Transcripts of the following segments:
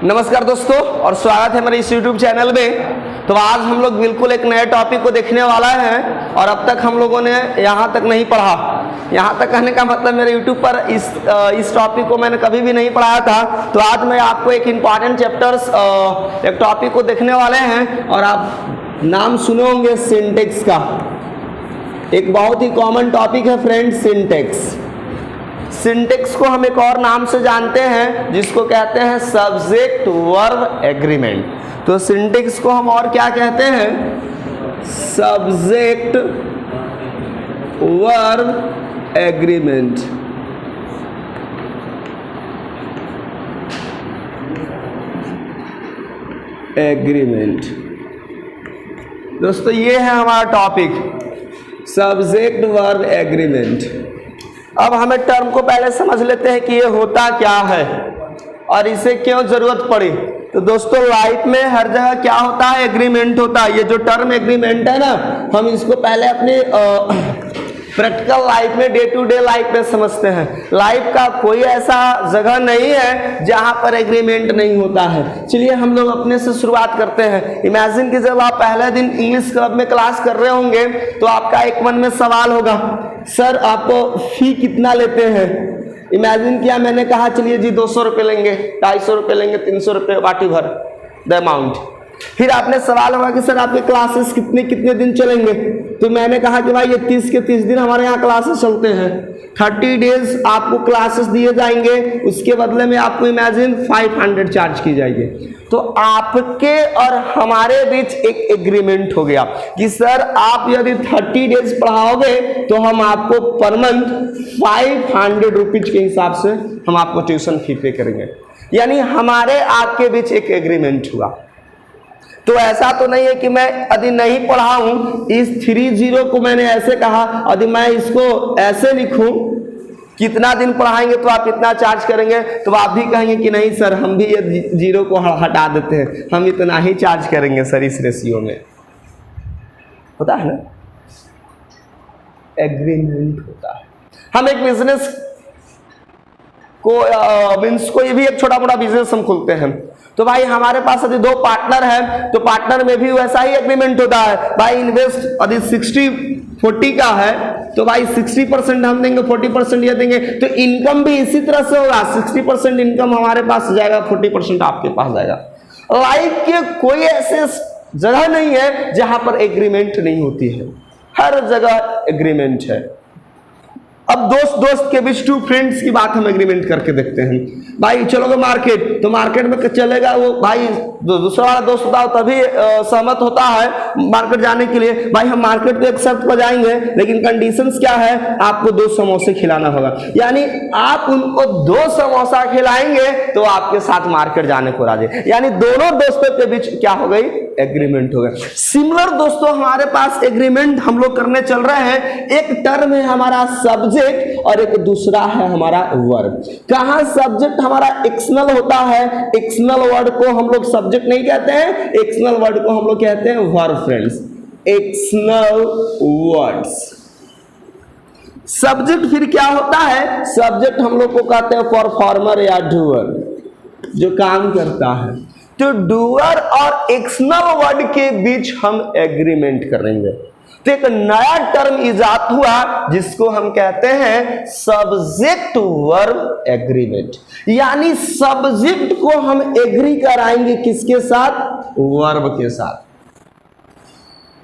नमस्कार दोस्तों और स्वागत है मेरे इस YouTube चैनल में। तो आज हम लोग बिल्कुल एक नए टॉपिक को देखने वाला हैं और अब तक हम लोगों ने यहाँ तक नहीं पढ़ा। यहाँ तक कहने का मतलब मेरे YouTube पर इस टॉपिक को मैंने कभी भी नहीं पढ़ाया था। तो आज मैं आपको एक इम्पॉर्टेंट चैप्टर्स एक टॉपिक को देखने वाले हैं और आप नाम सुने होंगे सिंटेक्स का। एक बहुत ही कॉमन टॉपिक है फ्रेंड, सिंटेक्स। सिंटेक्स को हम एक और नाम से जानते हैं जिसको कहते हैं सब्जेक्ट वर्ब एग्रीमेंट। तो सिंटेक्स को हम और क्या कहते हैं? Subject verb agreement. एग्रीमेंट दोस्तों, ये है हमारा टॉपिक, सब्जेक्ट वर्ब एग्रीमेंट। अब हमें टर्म को पहले समझ लेते हैं कि ये होता क्या है और इसे क्यों जरूरत पड़ी। तो दोस्तों लाइफ में हर जगह क्या होता है? एग्रीमेंट होता है। ये जो टर्म एग्रीमेंट है ना, हम इसको पहले अपने प्रैक्टिकल लाइफ में, डे टू डे लाइफ में समझते हैं। लाइफ का कोई ऐसा जगह नहीं है जहां पर एग्रीमेंट नहीं होता है। चलिए हम लोग अपने से शुरुआत करते हैं। इमेजिन कि जब आप पहले दिन इंग्लिश क्लब में क्लास कर रहे होंगे तो आपका एक मन में सवाल होगा, सर आप फी कितना लेते हैं? इमेजिन किया, मैंने कहा चलिए जी 200 रुपये लेंगे, 250 रुपये लेंगे, 300 रुपये, वाट एवर द अमाउंट। फिर आपने सवाल होगा कि सर आपके क्लासेस कितने दिन चलेंगे? तो मैंने कहा कि भाई ये 30 के 30 दिन हमारे यहाँ क्लासेस चलते हैं। 30 डेज आपको क्लासेस दिए जाएंगे, उसके बदले में आपको इमेजिन 500 चार्ज की जाएगी। तो आपके और हमारे बीच एक एग्रीमेंट हो गया कि सर आप यदि 30 डेज पढ़ाओगे तो हम आपको पर मंथ 500 रुपीज के हिसाब से हम आपको ट्यूशन फी पे करेंगे। यानी हमारे आपके बीच एक एग्रीमेंट हुआ। तो ऐसा तो नहीं है कि मैं यदि नहीं पढ़ाऊं, इस 30 को मैंने ऐसे कहा, यदि मैं इसको ऐसे लिखूं, कितना दिन पढ़ाएंगे तो आप इतना चार्ज करेंगे, तो आप भी कहेंगे कि नहीं सर हम भी ये 0 को हटा देते हैं, हम इतना ही चार्ज करेंगे सर इस रेशियो में। होता है ना, एग्रीमेंट होता है। हम एक बिजनेस को मीन्स कोई भी एक छोटा मोटा बिजनेस हम खोलते हैं, तो भाई हमारे पास यदि 2 पार्टनर हैं तो पार्टनर में भी वैसा ही एग्रीमेंट होता है। भाई इन्वेस्ट यदि 60-40 का है तो भाई 60% हम देंगे, 40% ये देंगे। तो इनकम भी इसी तरह से होगा, 60% इनकम हमारे पास जाएगा, 40% आपके पास जाएगा। लाइफ के कोई ऐसे जगह नहीं है जहां पर एग्रीमेंट नहीं होती है, हर जगह एग्रीमेंट है। अब दोस्त के बीच 2 फ्रेंड्स की बात हम एग्रीमेंट करके देखते हैं। भाई चलोगे मार्केट, तो मार्केट में चलेगा वो भाई दूसरा वाला दोस्त होता है तभी सहमत होता है मार्केट जाने के लिए। भाई हम मार्केट पे एक शर्त पर जाएंगे, लेकिन कंडीशंस क्या है? आपको 2 समोसे खिलाना होगा। यानी आप उनको 2 समोसा खिलाएंगे तो आपके साथ मार्केट जाने को राजी। यानी दोनों दोस्तों के बीच क्या हो गई? एग्रीमेंट हो गया। सिमिलर दोस्तों हमारे पास एग्रीमेंट हम लोग करने चल रहे हैं। एक टर्म है हमारा सब्जेक्ट और एक दूसरा है हमारा वर्ब। कहां सब्जेक्ट हमारा एक्सटर्नल होता है, एक्सटर्नल वर्ड को हम लोग सब्जेक्ट नहीं कहते हैं, एक्सटर्नल वर्ड को हम लोग कहते हैं verb friends, external words. Subject फिर क्या होता है? सब्जेक्ट हम लोग को कहते हैं परफॉर्मर या डूअर, जो काम करता है। तो डूअर और एक्सटर्नल वर्ड के बीच हम एग्रीमेंट करेंगे। तो एक नया टर्म इजाद हुआ जिसको हम कहते हैं सब्जेक्ट वर्ब एग्रीमेंट। यानी सब्जेक्ट को हम एग्री कराएंगे किसके साथ? वर्ब के साथ।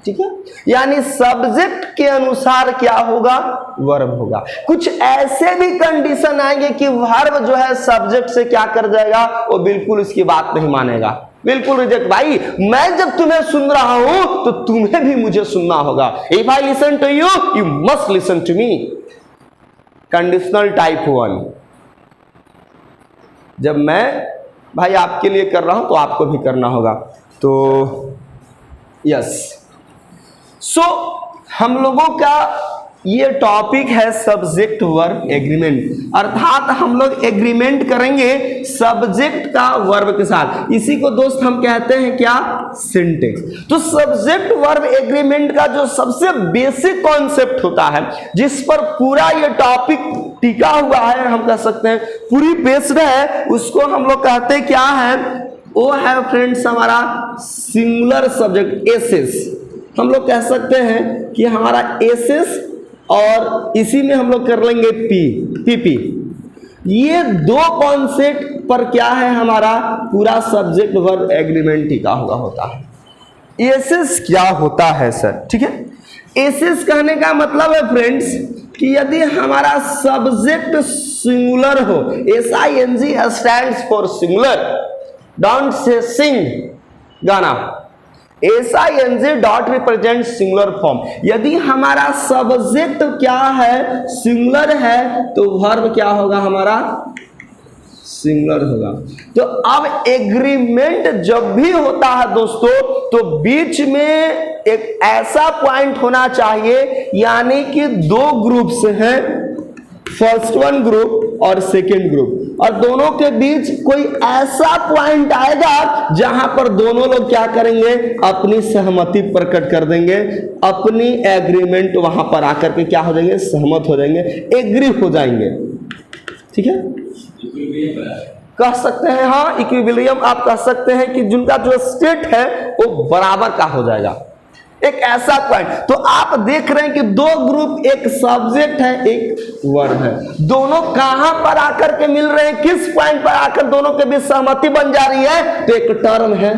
ठीक है, यानी सब्जेक्ट के अनुसार क्या होगा? वर्ब होगा। कुछ ऐसे भी कंडीशन आएंगे कि वर्ब जो है सब्जेक्ट से क्या कर जाएगा? वो बिल्कुल उसकी बात नहीं मानेगा, बिल्कुल रिजेक्ट। भाई मैं जब तुम्हें सुन रहा हूं तो तुम्हें भी मुझे सुनना होगा। If I listen to you, you must listen to me. Conditional type 1, जब मैं भाई आपके लिए कर रहा हूं तो आपको भी करना होगा। तो यस, सो हम लोगों का ये टॉपिक है सब्जेक्ट वर्ब एग्रीमेंट, अर्थात हम लोग एग्रीमेंट करेंगे सब्जेक्ट का वर्ब के साथ। इसी को दोस्त हम कहते हैं क्या? सिंटेक्स। तो सब्जेक्ट वर्ब एग्रीमेंट का जो सबसे बेसिक कॉन्सेप्ट होता है, जिस पर पूरा ये टॉपिक टिका हुआ है, हम कह सकते हैं पूरी बेस्ड है, उसको हम लोग कहते हैं क्या है? वो है फ्रेंड्स हमारा सिंगुलर सब्जेक्ट एसेस। हम लोग कह सकते हैं कि हमारा एसेस और इसी में हम लोग कर लेंगे पीपी। ये दो कॉन्सेप्ट पर क्या है हमारा पूरा सब्जेक्ट वर्ब एग्रीमेंट टिका हुआ होता है। एसेस क्या होता है सर? ठीक है, एसेस कहने का मतलब है फ्रेंड्स कि यदि हमारा सब्जेक्ट सिंगुलर हो, SING stands for singular, don't say sing गाना, SING dot represent singular form. यदि हमारा सब्जेक्ट क्या है सिंगुलर है तो वर्ब क्या होगा हमारा सिंगुलर होगा। तो अब एग्रीमेंट जब भी होता है दोस्तों तो बीच में एक ऐसा पॉइंट होना चाहिए, यानी कि दो ग्रुप्स हैं, फर्स्ट वन ग्रुप और सेकंड ग्रुप, और दोनों के बीच कोई ऐसा पॉइंट आएगा जहां पर दोनों लोग क्या करेंगे अपनी सहमति प्रकट कर देंगे, अपनी एग्रीमेंट वहां पर आकर के क्या हो जाएंगे सहमत हो जाएंगे, एग्री हो जाएंगे। ठीक है, कह सकते हैं हाँ इक्विलिब्रियम आप कह सकते हैं कि जिनका जो स्टेट है वो बराबर का हो जाएगा, एक ऐसा पॉइंट। तो आप देख रहे हैं कि दो ग्रुप, एक सब्जेक्ट है एक वर्ब है, दोनों कहां पर आकर के मिल रहे हैं, किस पॉइंट पर आकर दोनों के बीच सहमति बन जा रही है, तो एक टर्म है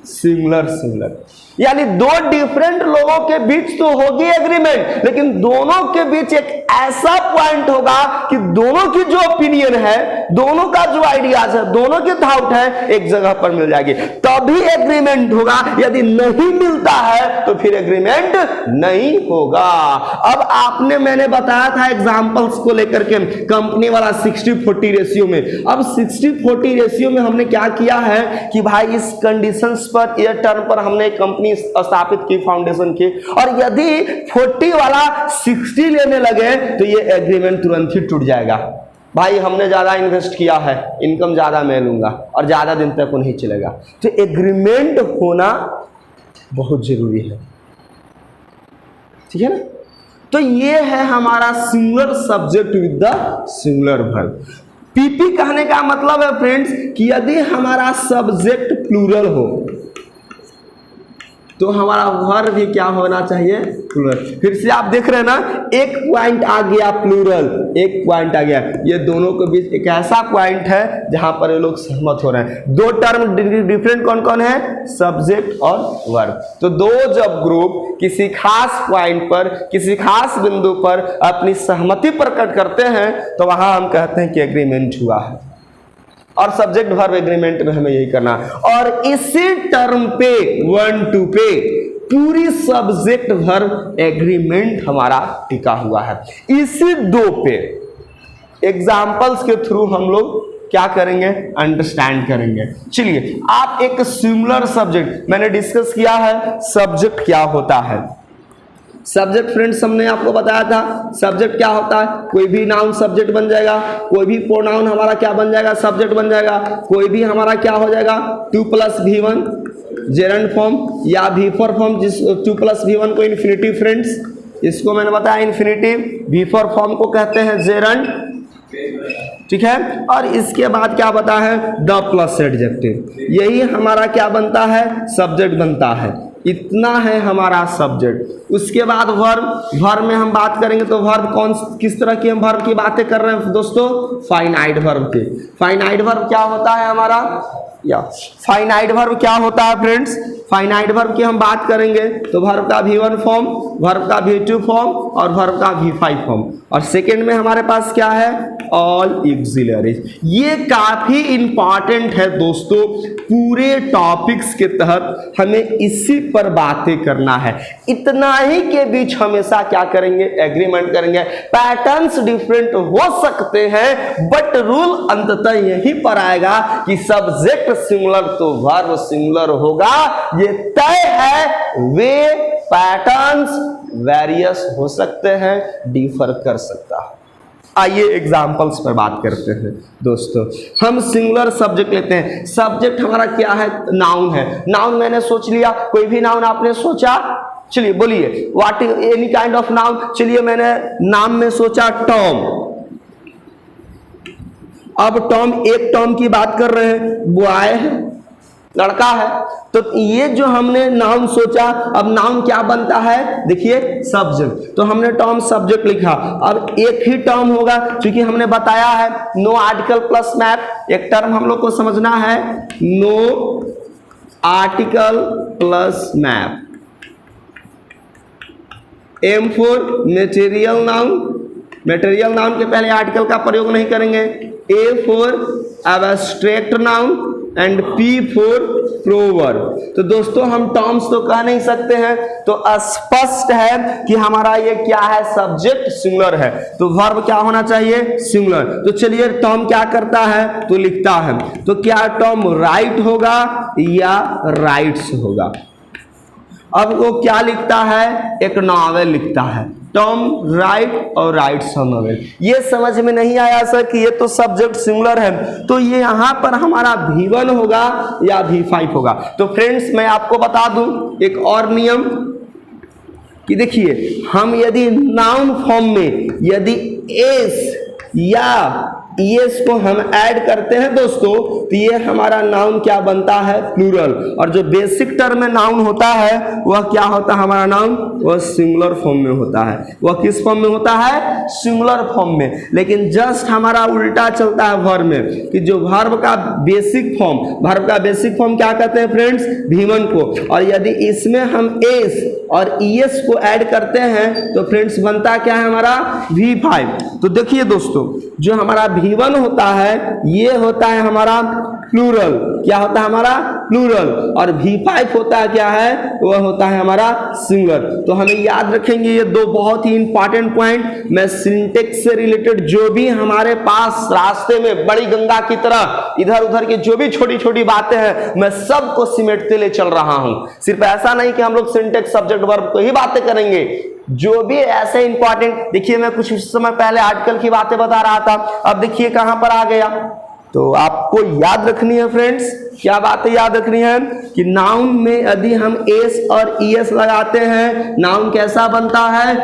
सिंगुलर सिंगुलर, यानी दो डिफरेंट लोगों के बीच तो होगी एग्रीमेंट, लेकिन दोनों के बीच एक ऐसा पॉइंट होगा कि दोनों की जो ओपिनियन है, दोनों का जो आइडियाज है, दोनों की थाउट है एक जगह पर मिल जाएगी, तभी एग्रीमेंट होगा। यदि नहीं मिलता है तो फिर एग्रीमेंट नहीं होगा। अब आपने मैंने बताया था एग्जांपल्स को लेकर के कंपनी वाला 60-40 रेशियो में। अब 60-40 रेशियो में हमने क्या किया है कि भाई इस कंडीशंस पर, ये टर्म पर हमने कंपनी स्थापित की फाउंडेशन की, और यदि 40 वाला 60 लेने लगे तो ये एग्रीमेंट तुरंत ही टूट जाएगा। भाई हमने ज्यादा इन्वेस्ट किया है, इनकम ज्यादा मैं लूंगा और ज्यादा दिन तक वो नहीं चलेगा। तो एग्रीमेंट होना बहुत जरूरी है। ठीक है ना, तो ये है हमारा singular subject with the singular verb. PP कहने का मतलब है फ्रेंड्स कि यदि हमारा सब्जेक्ट प्लूरल हो तो हमारा वर्ब भी क्या होना चाहिए प्लूरल। फिर से आप देख रहे हैं ना, एक पॉइंट आ गया प्लूरल, एक पॉइंट आ गया, ये दोनों के बीच एक ऐसा पॉइंट है जहां पर ये लोग सहमत हो रहे हैं। दो टर्म डिफरेंट कौन कौन है, सब्जेक्ट और वर्ब। तो दो जब ग्रुप किसी खास पॉइंट पर, किसी खास बिंदु पर अपनी सहमति प्रकट करते हैं तो वहां हम कहते हैं कि एग्रीमेंट हुआ है। और सब्जेक्ट वर्ब एग्रीमेंट में हमें यही करना, और इसी टर्म पे 1-2 पे पूरी सब्जेक्ट वर्ब एग्रीमेंट हमारा टिका हुआ है। इसी दो पे एग्जांपल्स के थ्रू हम लोग क्या करेंगे, अंडरस्टैंड करेंगे। चलिए, आप एक सिमिलर सब्जेक्ट मैंने डिस्कस किया है, सब्जेक्ट क्या होता है। सब्जेक्ट फ्रेंड्स हमने आपको बताया था, सब्जेक्ट क्या होता है, कोई भी नाउन सब्जेक्ट बन जाएगा, कोई भी प्रोनाउन हमारा क्या बन जाएगा, सब्जेक्ट बन जाएगा, कोई भी हमारा क्या हो जाएगा 2+V1 जेरंड फॉर्म या V4 फॉर्म, जिस 2+V1 को इन्फिनिटिव फ्रेंड्स, इसको मैंने बताया इन्फिनिटिव, V4 फॉर्म को कहते हैं जेरंड। ठीक है, और इसके बाद क्या बता है द प्लस एडजेक्टिव, यही हमारा क्या बनता है, सब्जेक्ट बनता है। इतना है हमारा सब्जेक्ट। उसके बाद वर्ब, वर्ब में हम बात करेंगे तो वर्ब कौन किस तरह की हम वर्ब की बातें कर रहे हैं दोस्तों, फाइनाइट वर्ब के। फाइनाइट वर्ब क्या होता है हमारा, या फाइनाइट वर्ब क्या होता है फ्रेंड्स, फाइनाइट वर्ब की हम बात करेंगे तो वर्ब का V1 फॉर्म, वर्ब का V2 फॉर्म और वर्ब का V5 फॉर्म, और सेकंड में हमारे पास क्या है ऑल ऑक्सिलरीज। ये काफी इंपॉर्टेंट है दोस्तों, पूरे टॉपिक्स के तहत हमें इसी पर बातें करना है। इतना ही के बीच हमेशा क्या करेंगे, एग्रीमेंट करेंगे। पैटर्न्स डिफरेंट हो सकते हैं बट रूल अंततः यही पर आएगा कि सब्जेक्ट सिंगुलर तो वर्ब सिंगुलर होगा, ये तय है। वे पैटर्न्स वेरियस हो सकते हैं, डिफर कर सकता है। आइए एग्जाम्पल्स पर बात करते हैं दोस्तों। हम सिंगुलर सब्जेक्ट लेते हैं, सब्जेक्ट हमारा क्या है, नाउन है। नाउन मैंने सोच लिया, कोई भी नाउन आपने सोचा, चलिए बोलिए what any kind of noun. चलिए मैंने नाम में सोचा टॉम। अब टॉम, एक टॉम की बात कर रहे हैं, बॉय है, लड़का है। तो ये जो हमने नाउन सोचा, अब नाउन क्या बनता है, देखिए सब्जेक्ट। तो हमने टर्म सब्जेक्ट लिखा। अब एक ही टर्म होगा, क्योंकि हमने बताया है नो आर्टिकल प्लस मैप। एक टर्म हम लोग को समझना है, no article plus map. M for material noun, material noun के पहले आर्टिकल का प्रयोग नहीं करेंगे। A for abstract noun and P for proverb. तो दोस्तों हम टर्म्स तो कह नहीं सकते हैं, तो स्पष्ट है कि हमारा ये क्या है, सब्जेक्ट सिंगुलर है, तो वर्ब क्या होना चाहिए, सिंगुलर। तो चलिए टर्म क्या करता है, तो लिखता है। तो क्या टर्म राइट होगा या राइट्स होगा। अब वो क्या लिखता है, एक नॉवेल लिखता है। टर्म राइट और राइट्स नॉवेल। ये समझ में नहीं आया सर कि ये तो सब्जेक्ट सिंगुलर है, तो ये यहाँ पर हमारा V1 होगा या V5 होगा। तो फ्रेंड्स मैं आपको बता दूं एक और नियम कि देखिए हम यदि नाउन फॉर्म में यदि एस या ईएस को हम ऐड करते हैं दोस्तों, तो ये हमारा नाउन क्या बनता है, प्लूरल। और जो बेसिक टर्म में नाउन होता है वह क्या होता है, हमारा नाउन वह सिंगुलर फॉर्म में होता है। वह किस फॉर्म में होता है, सिंगुलर फॉर्म में। लेकिन जस्ट हमारा उल्टा चलता है वर्ब में, कि जो वर्ब का बेसिक फॉर्म, वर्ब का बेसिक फॉर्म क्या कहते हैं फ्रेंड्स, V1 को। और यदि इसमें हम एस और ईएस को ऐड करते हैं तो फ्रेंड्स बनता क्या है हमारा, V5। तो देखिए दोस्तों जो हमारा V1 होता है ये होता है हमारा प्लूरल। क्या होता है हमारा, प्लूरल। और V5 होता है क्या है, वह होता है हमारा सिंगुलर। तो हमें याद रखेंगे ये दो बहुत ही इंपॉर्टेंट पॉइंट। मैं सिंटेक्स से रिलेटेड जो भी हमारे पास रास्ते में बड़ी गंगा की तरह इधर उधर की जो भी छोटी छोटी बातें हैं मैं सबको सिमेटते ले चल रहा हूं। सिर्फ ऐसा नहीं कि हम लोग सिंटेक्स सब्जेक्ट वर्ब को ही बातें करेंगे, जो भी ऐसे इंपॉर्टेंट, देखिए मैं कुछ समय पहले आर्टिकल की बातें बता रहा था, अब देखिए कहां पर आ गया। तो आपको याद रखनी है फ्रेंड्स, क्या बातें याद रखनी है कि नाउन में यदि हम एस और ईएस लगाते हैं नाउन कैसा बनता है,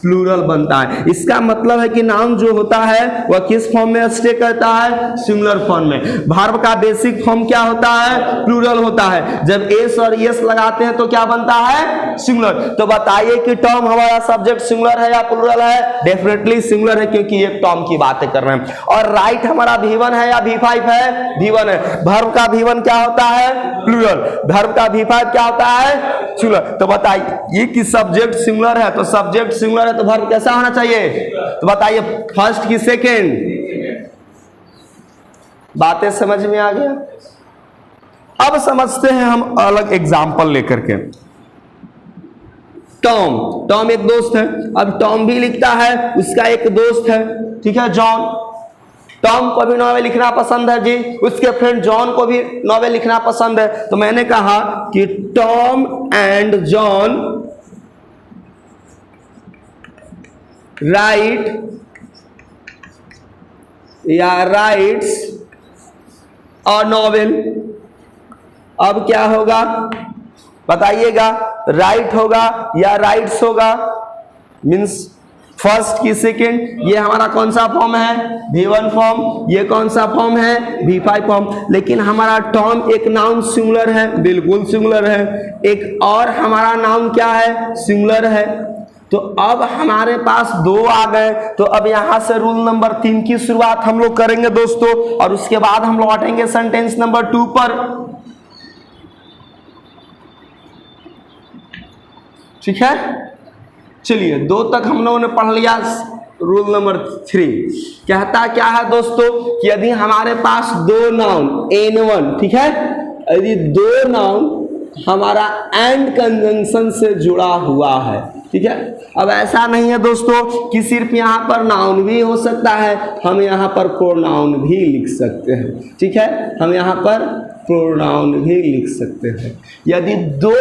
प्लूरल बनता है। इसका मतलब है कि नाउन जो होता है वह किस फॉर्म में स्टे करता है, सिंगुलर फॉर्म में। वर्ब का बेसिक फॉर्म क्या होता है, प्लूरल होता है। जब एस और एस लगाते हैं तो क्या बनता है, सिंगुलर। तो बताइए कि टर्म हमारा सब्जेक्ट सिंगुलर है या प्लूरल है, डेफिनेटली सिंगुलर है क्योंकि एक टर्म की बातें कर रहे हैं। और राइट हमारा V1 है या V5 है, V1 है। वर्ब का V1 क्या होता है, प्लूरल। वर्ब का V5 क्या होता है, सिंगुलर। तो बताइए कि सब्जेक्ट सिंगुलर है, तो सब्जेक्ट सिंगुलर तो वर्ब कैसा होना चाहिए, तो बताइए फर्स्ट की सेकेंड। बातें समझ में आ गया। अब समझते हैं हम अलग एग्जांपल लेकर के। टॉम, टॉम एक दोस्त है। अब टॉम भी लिखता है, उसका एक दोस्त है, ठीक है, जॉन। टॉम को भी नॉवेल लिखना पसंद है जी, उसके फ्रेंड जॉन को भी नॉवेल लिखना पसंद है। तो मैंने कहा कि टॉम एंड जॉन राइट या राइट्स और नॉवेल। अब क्या होगा बताइएगा, राइट होगा या राइट्स होगा, मीन्स फर्स्ट की सेकेंड। ये हमारा कौन सा फॉर्म है, V1 फॉर्म। ये कौन सा फॉर्म है, V5 फॉर्म। लेकिन हमारा टर्म एक नाउन सिंगुलर है, बिल्कुल सिंगुलर है। एक और हमारा नाउन क्या है, सिंगुलर है। तो अब हमारे पास दो आ गए। तो अब यहां से रूल नंबर 3 की शुरुआत हम लोग करेंगे दोस्तों, और उसके बाद हम लौटेंगे सेंटेंस नंबर 2 पर। ठीक है, चलिए 2 तक हम लोगों ने पढ़ लिया। रूल नंबर 3 कहता क्या है दोस्तों कि यदि हमारे पास दो नाउन N1, ठीक है, यदि दो नाउन हमारा एंड कंजंक्शन से जुड़ा हुआ है, ठीक है। अब ऐसा नहीं है दोस्तों कि सिर्फ यहाँ पर नाउन भी हो सकता है, हम यहाँ पर प्रोनाउन भी लिख सकते हैं, ठीक है। हम यहाँ पर प्रोनाउन भी लिख सकते हैं। यदि दो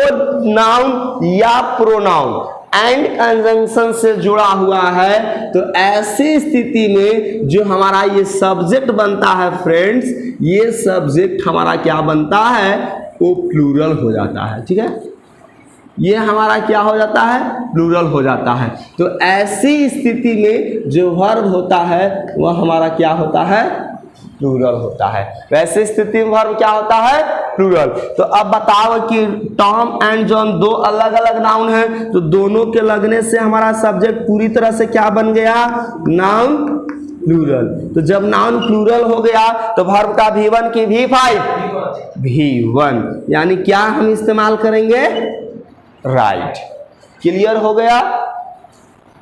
नाउन या प्रोनाउन एंड कंजंक्शन से जुड़ा हुआ है तो ऐसी स्थिति में जो हमारा ये सब्जेक्ट बनता है फ्रेंड्स, ये सब्जेक्ट हमारा क्या बनता है, वो प्लूरल हो जाता है, ठीक है। ये हमारा क्या हो जाता है, प्लूरल हो जाता है। तो ऐसी स्थिति में जो वर्ब होता है वह हमारा क्या होता है, प्लूरल होता है। वैसे स्थिति में वर्ब क्या होता है? प्लूरल। तो अब बताओ कि टॉम एंड जॉन दो अलग अलग नाउन हैं, तो दोनों के लगने से हमारा सब्जेक्ट पूरी तरह से क्या बन गया? Noun plural. तो जब नाउन प्लूरल हो गया तो वर्ब का V1 की V1 यानी क्या हम इस्तेमाल करेंगे? राइट। क्लियर हो गया?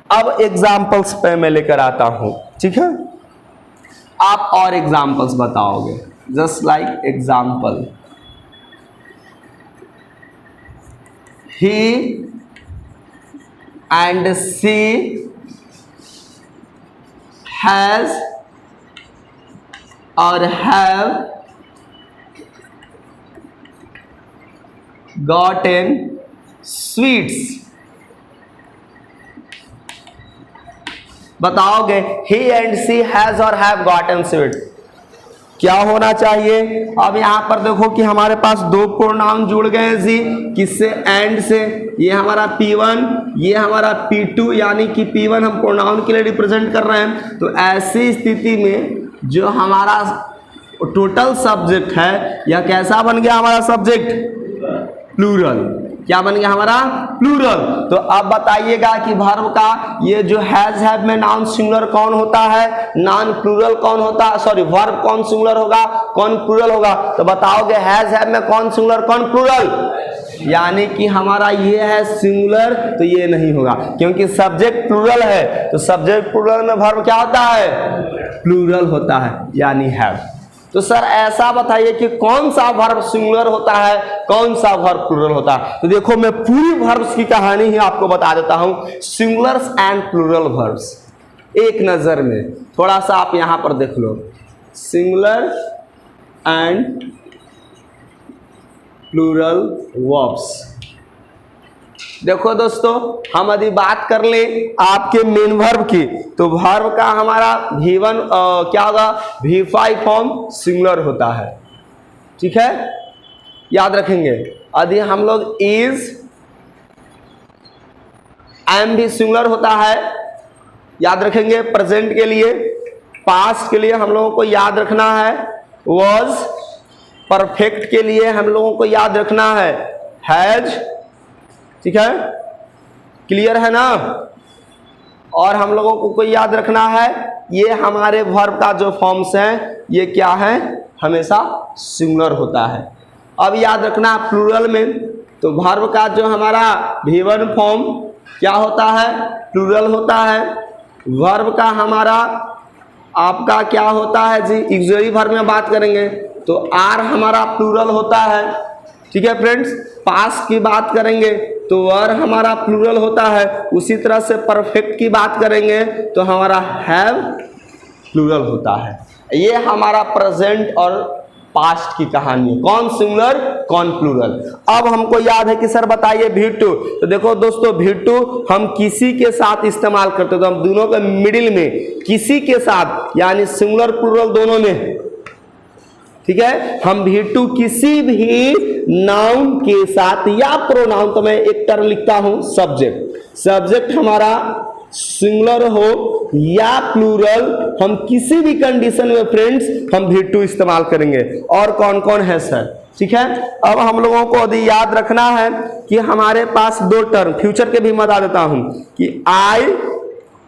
अब एग्जाम्पल्स पे मैं लेकर आता हूं, ठीक है? आप और एग्जाम्पल्स बताओगे, just like example, he and she has और हैव gotten sweets। बताओगे he and she has और have gotten sweets, क्या होना चाहिए? अब यहां पर देखो कि हमारे पास दो प्रोनाउन जुड़ गए हैं जी, किससे? एंड से। ये हमारा P1, ये हमारा P2, यानी कि P1 हम प्रोनाउन के लिए रिप्रेजेंट कर रहे हैं। तो ऐसी स्थिति में जो हमारा टोटल सब्जेक्ट है, यह कैसा बन गया हमारा सब्जेक्ट? प्लूरल। क्या बन गया हमारा? प्लूरल। तो अब बताइएगा कि वर्ब का ये जो हैज हैव में नाउन सिंगुलर कौन होता है, नाउन प्लूरल कौन होता है, सॉरी वर्ब कौन सिंगुलर होगा, कौन प्लूरल होगा? तो बताओगे हैज हैव में कौन सिंगुलर कौन प्लूरल? यानी कि हमारा ये है सिंगुलर, तो ये नहीं होगा क्योंकि सब्जेक्ट प्लूरल है। तो सब्जेक्ट प्लूरल में वर्ब क्या होता है? प्लूरल होता है, यानी हैव। तो सर ऐसा बताइए कि कौन सा वर्ब सिंगुलर होता है, कौन सा वर्ब प्लूरल होता है? तो देखो मैं पूरी वर्ब्स की कहानी ही आपको बता देता हूं, सिंगुलर्स एंड प्लूरल वर्ब्स एक नजर में। थोड़ा सा आप यहां पर देख लो, सिंगुलर एंड प्लूरल वर्ब्स। देखो दोस्तों, हम यदि बात कर ले आपके मेन वर्ब की, तो वर्ब का हमारा V1 क्या होगा? V5 फॉर्म सिंगुलर होता है, ठीक है? याद रखेंगे। यदि हम लोग इज, एम भी सिंगुलर होता है, याद रखेंगे। प्रेजेंट के लिए, पास्ट के लिए हम लोगों को याद रखना है वॉज, परफेक्ट के लिए हम लोगों को याद रखना है हैज, ठीक है? क्लियर है ना? और हम लोगों को कोई याद रखना है, ये हमारे वर्ब का जो फॉर्म्स हैं ये क्या है? हमेशा सिंगुलर होता है। अब याद रखना प्लूरल में, तो वर्ब का जो हमारा V1 फॉर्म क्या होता है? प्लूरल होता है। वर्ब का हमारा आपका क्या होता है जी? ऑक्सिलरी वर्ब में बात करेंगे तो आर हमारा प्लूरल होता है, ठीक है फ्रेंड्स? पास्ट की बात करेंगे तो वर हमारा प्लूरल होता है। उसी तरह से परफेक्ट की बात करेंगे तो हमारा हैव प्लूरल होता है। ये हमारा प्रेजेंट और पास्ट की कहानी है, कौन सिंगुलर कौन प्लूरल। अब हमको याद है कि सर बताइए V2, तो देखो दोस्तों V2 हम किसी के साथ इस्तेमाल करते हैं, तो हम दोनों के मिडिल में किसी के साथ, यानी सिंगुलर प्लूरल दोनों में, ठीक है? हम V2 किसी भी नाउन के साथ या प्रोनाउन, तो मैं एक टर्म लिखता हूं सब्जेक्ट, सब्जेक्ट हमारा सिंगुलर हो या प्लूरल, हम किसी भी कंडीशन में फ्रेंड्स हम V2 इस्तेमाल करेंगे। और कौन कौन है सर? ठीक है, अब हम लोगों को यदि याद रखना है कि हमारे पास दो टर्म, फ्यूचर के भी मैं बता देता हूं कि आई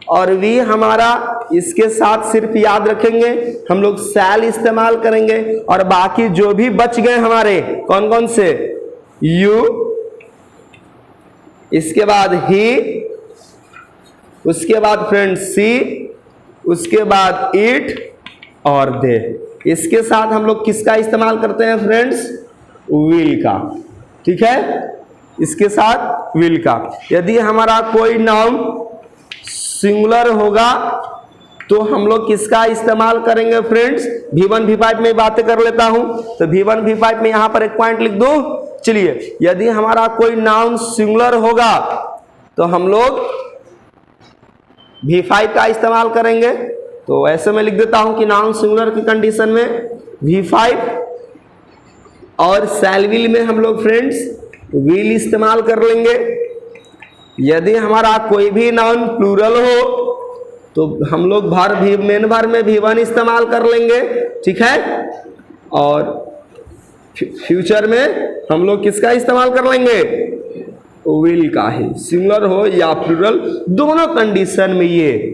और वी हमारा, इसके साथ सिर्फ याद रखेंगे हम लोग शैल इस्तेमाल करेंगे, और बाकी जो भी बच गए हमारे कौन कौन से, यू, इसके बाद ही, उसके बाद फ्रेंड्स सी, उसके बाद इट और दे, इसके साथ हम लोग किसका इस्तेमाल करते हैं फ्रेंड्स, विल का। ठीक है, इसके साथ विल का। यदि हमारा कोई नाउन सिंगुलर होगा तो हम लोग किसका इस्तेमाल करेंगे फ्रेंड्स, V1 V5 में बातें कर लेता हूं, तो V1 V5 में यहां पर एक पॉइंट लिख दो। चलिए, यदि हमारा कोई नाउन सिंगुलर होगा तो हम लोग V5 का इस्तेमाल करेंगे। तो ऐसे में लिख देता हूं कि नाउन सिंगुलर की कंडीशन में V5 और शैल विल में हम लोग फ्रेंड्स विल इस्तेमाल कर लेंगे। यदि हमारा कोई भी नाउन प्लूरल हो तो हम लोग मेन वर्ब में V1 इस्तेमाल कर लेंगे, ठीक है। और फ्यूचर में हम लोग किसका इस्तेमाल कर लेंगे, विल का ही, सिंगुलर हो या प्लूरल, दोनों कंडीशन में ये।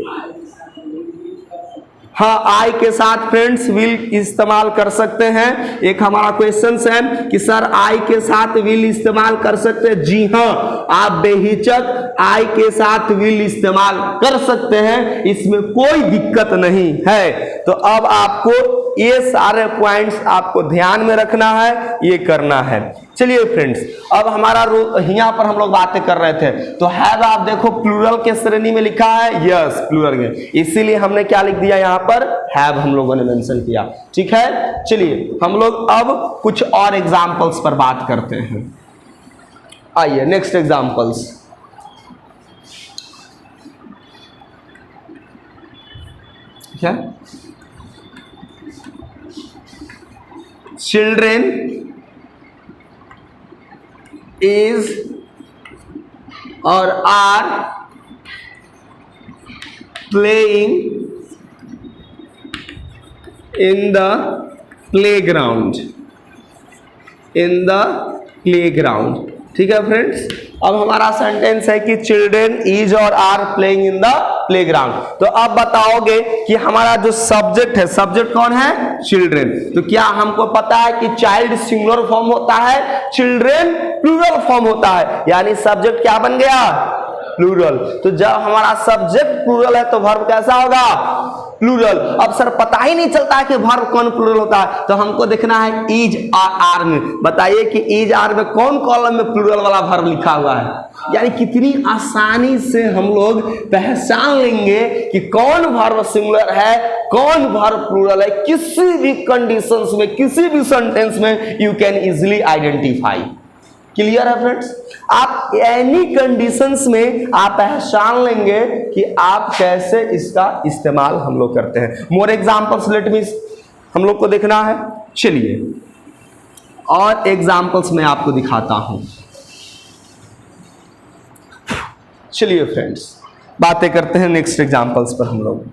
हाँ, आई के साथ फ्रेंड्स विल इस्तेमाल कर सकते हैं। एक हमारा क्वेश्चन है कि सर आई के साथ विल इस्तेमाल कर सकते हैं। जी हाँ, आप बेहिचक आई के साथ विल इस्तेमाल कर सकते हैं, इसमें कोई दिक्कत नहीं है। तो अब आपको ये सारे पॉइंट्स आपको ध्यान में रखना है, ये करना है। चलिए फ्रेंड्स, अब हमारा यहाँ पर हम लोग बातें कर रहे थे, तो हैव आप देखो प्लूरल के श्रेणी में लिखा है, यस प्लूरल में, इसीलिए हमने क्या लिख दिया यहाँ पर, हैव हम लोगों ने मेंशन किया। ठीक है, चलिए हम लोग अब कुछ और एग्जांपल्स पर बात करते हैं। आइए नेक्स्ट एग्जांपल्स। ठीक है, children is or are playing in the playground, in the playground। ठीक है फ्रेंड्स, अब हमारा सेंटेंस है कि चिल्ड्रेन इज और are playing in the playground. तो अब बताओगे कि हमारा जो सब्जेक्ट है, सब्जेक्ट कौन है, चिल्ड्रेन। तो क्या हमको पता है कि चाइल्ड सिंगुलर फॉर्म होता है, चिल्ड्रेन प्लूरल फॉर्म होता है, यानी सब्जेक्ट क्या बन गया, प्लूरल। तो जब हमारा सब्जेक्ट प्लूरल है तो वर्ब कैसा होगा, प्लूरल। अब सर पता ही नहीं चलता है कि वर्ब कौन प्लूरल होता है, तो हमको देखना है इज और आर में। बताइए कि इज आर में कौन कॉलम में प्लूरल वाला वर्ब लिखा हुआ है, यानी कितनी आसानी से हम लोग पहचान लेंगे कि कौन वर्ब सिंगुलर है, कौन वर्ब प्लूरल है। किसी भी कंडीशंस में, किसी भी सेंटेंस में you can easily identify. Clear है फ्रेंड्स, आप एनी कंडीशंस में आप पहचान लेंगे कि आप कैसे इसका इस्तेमाल हम लोग करते हैं। मोर एग्जांपल्स लेट मी, हम लोग को देखना है। चलिए और एग्जांपल्स मैं आपको दिखाता हूं। चलिए फ्रेंड्स, बातें करते हैं नेक्स्ट एग्जांपल्स पर हम लोग।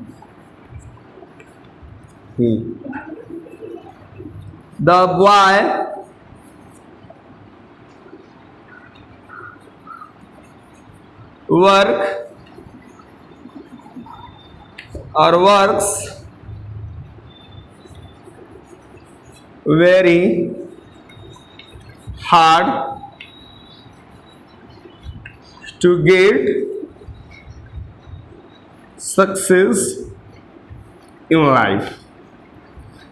द बॉय वर्क और works very hard to get success in life.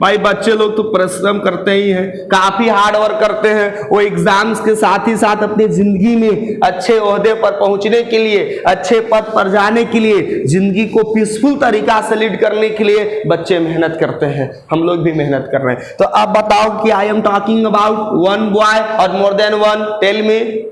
भाई बच्चे लोग तो परिश्रम करते ही हैं, काफी हार्ड वर्क करते हैं, वो एग्जाम्स के साथ ही साथ अपनी जिंदगी में अच्छे ओहदे पर पहुंचने के लिए, अच्छे पद पर जाने के लिए, जिंदगी को पीसफुल तरीका से लीड करने के लिए बच्चे मेहनत करते हैं, हम लोग भी मेहनत कर रहे हैं। तो अब बताओ कि I am talking about one boy और more than one, tell me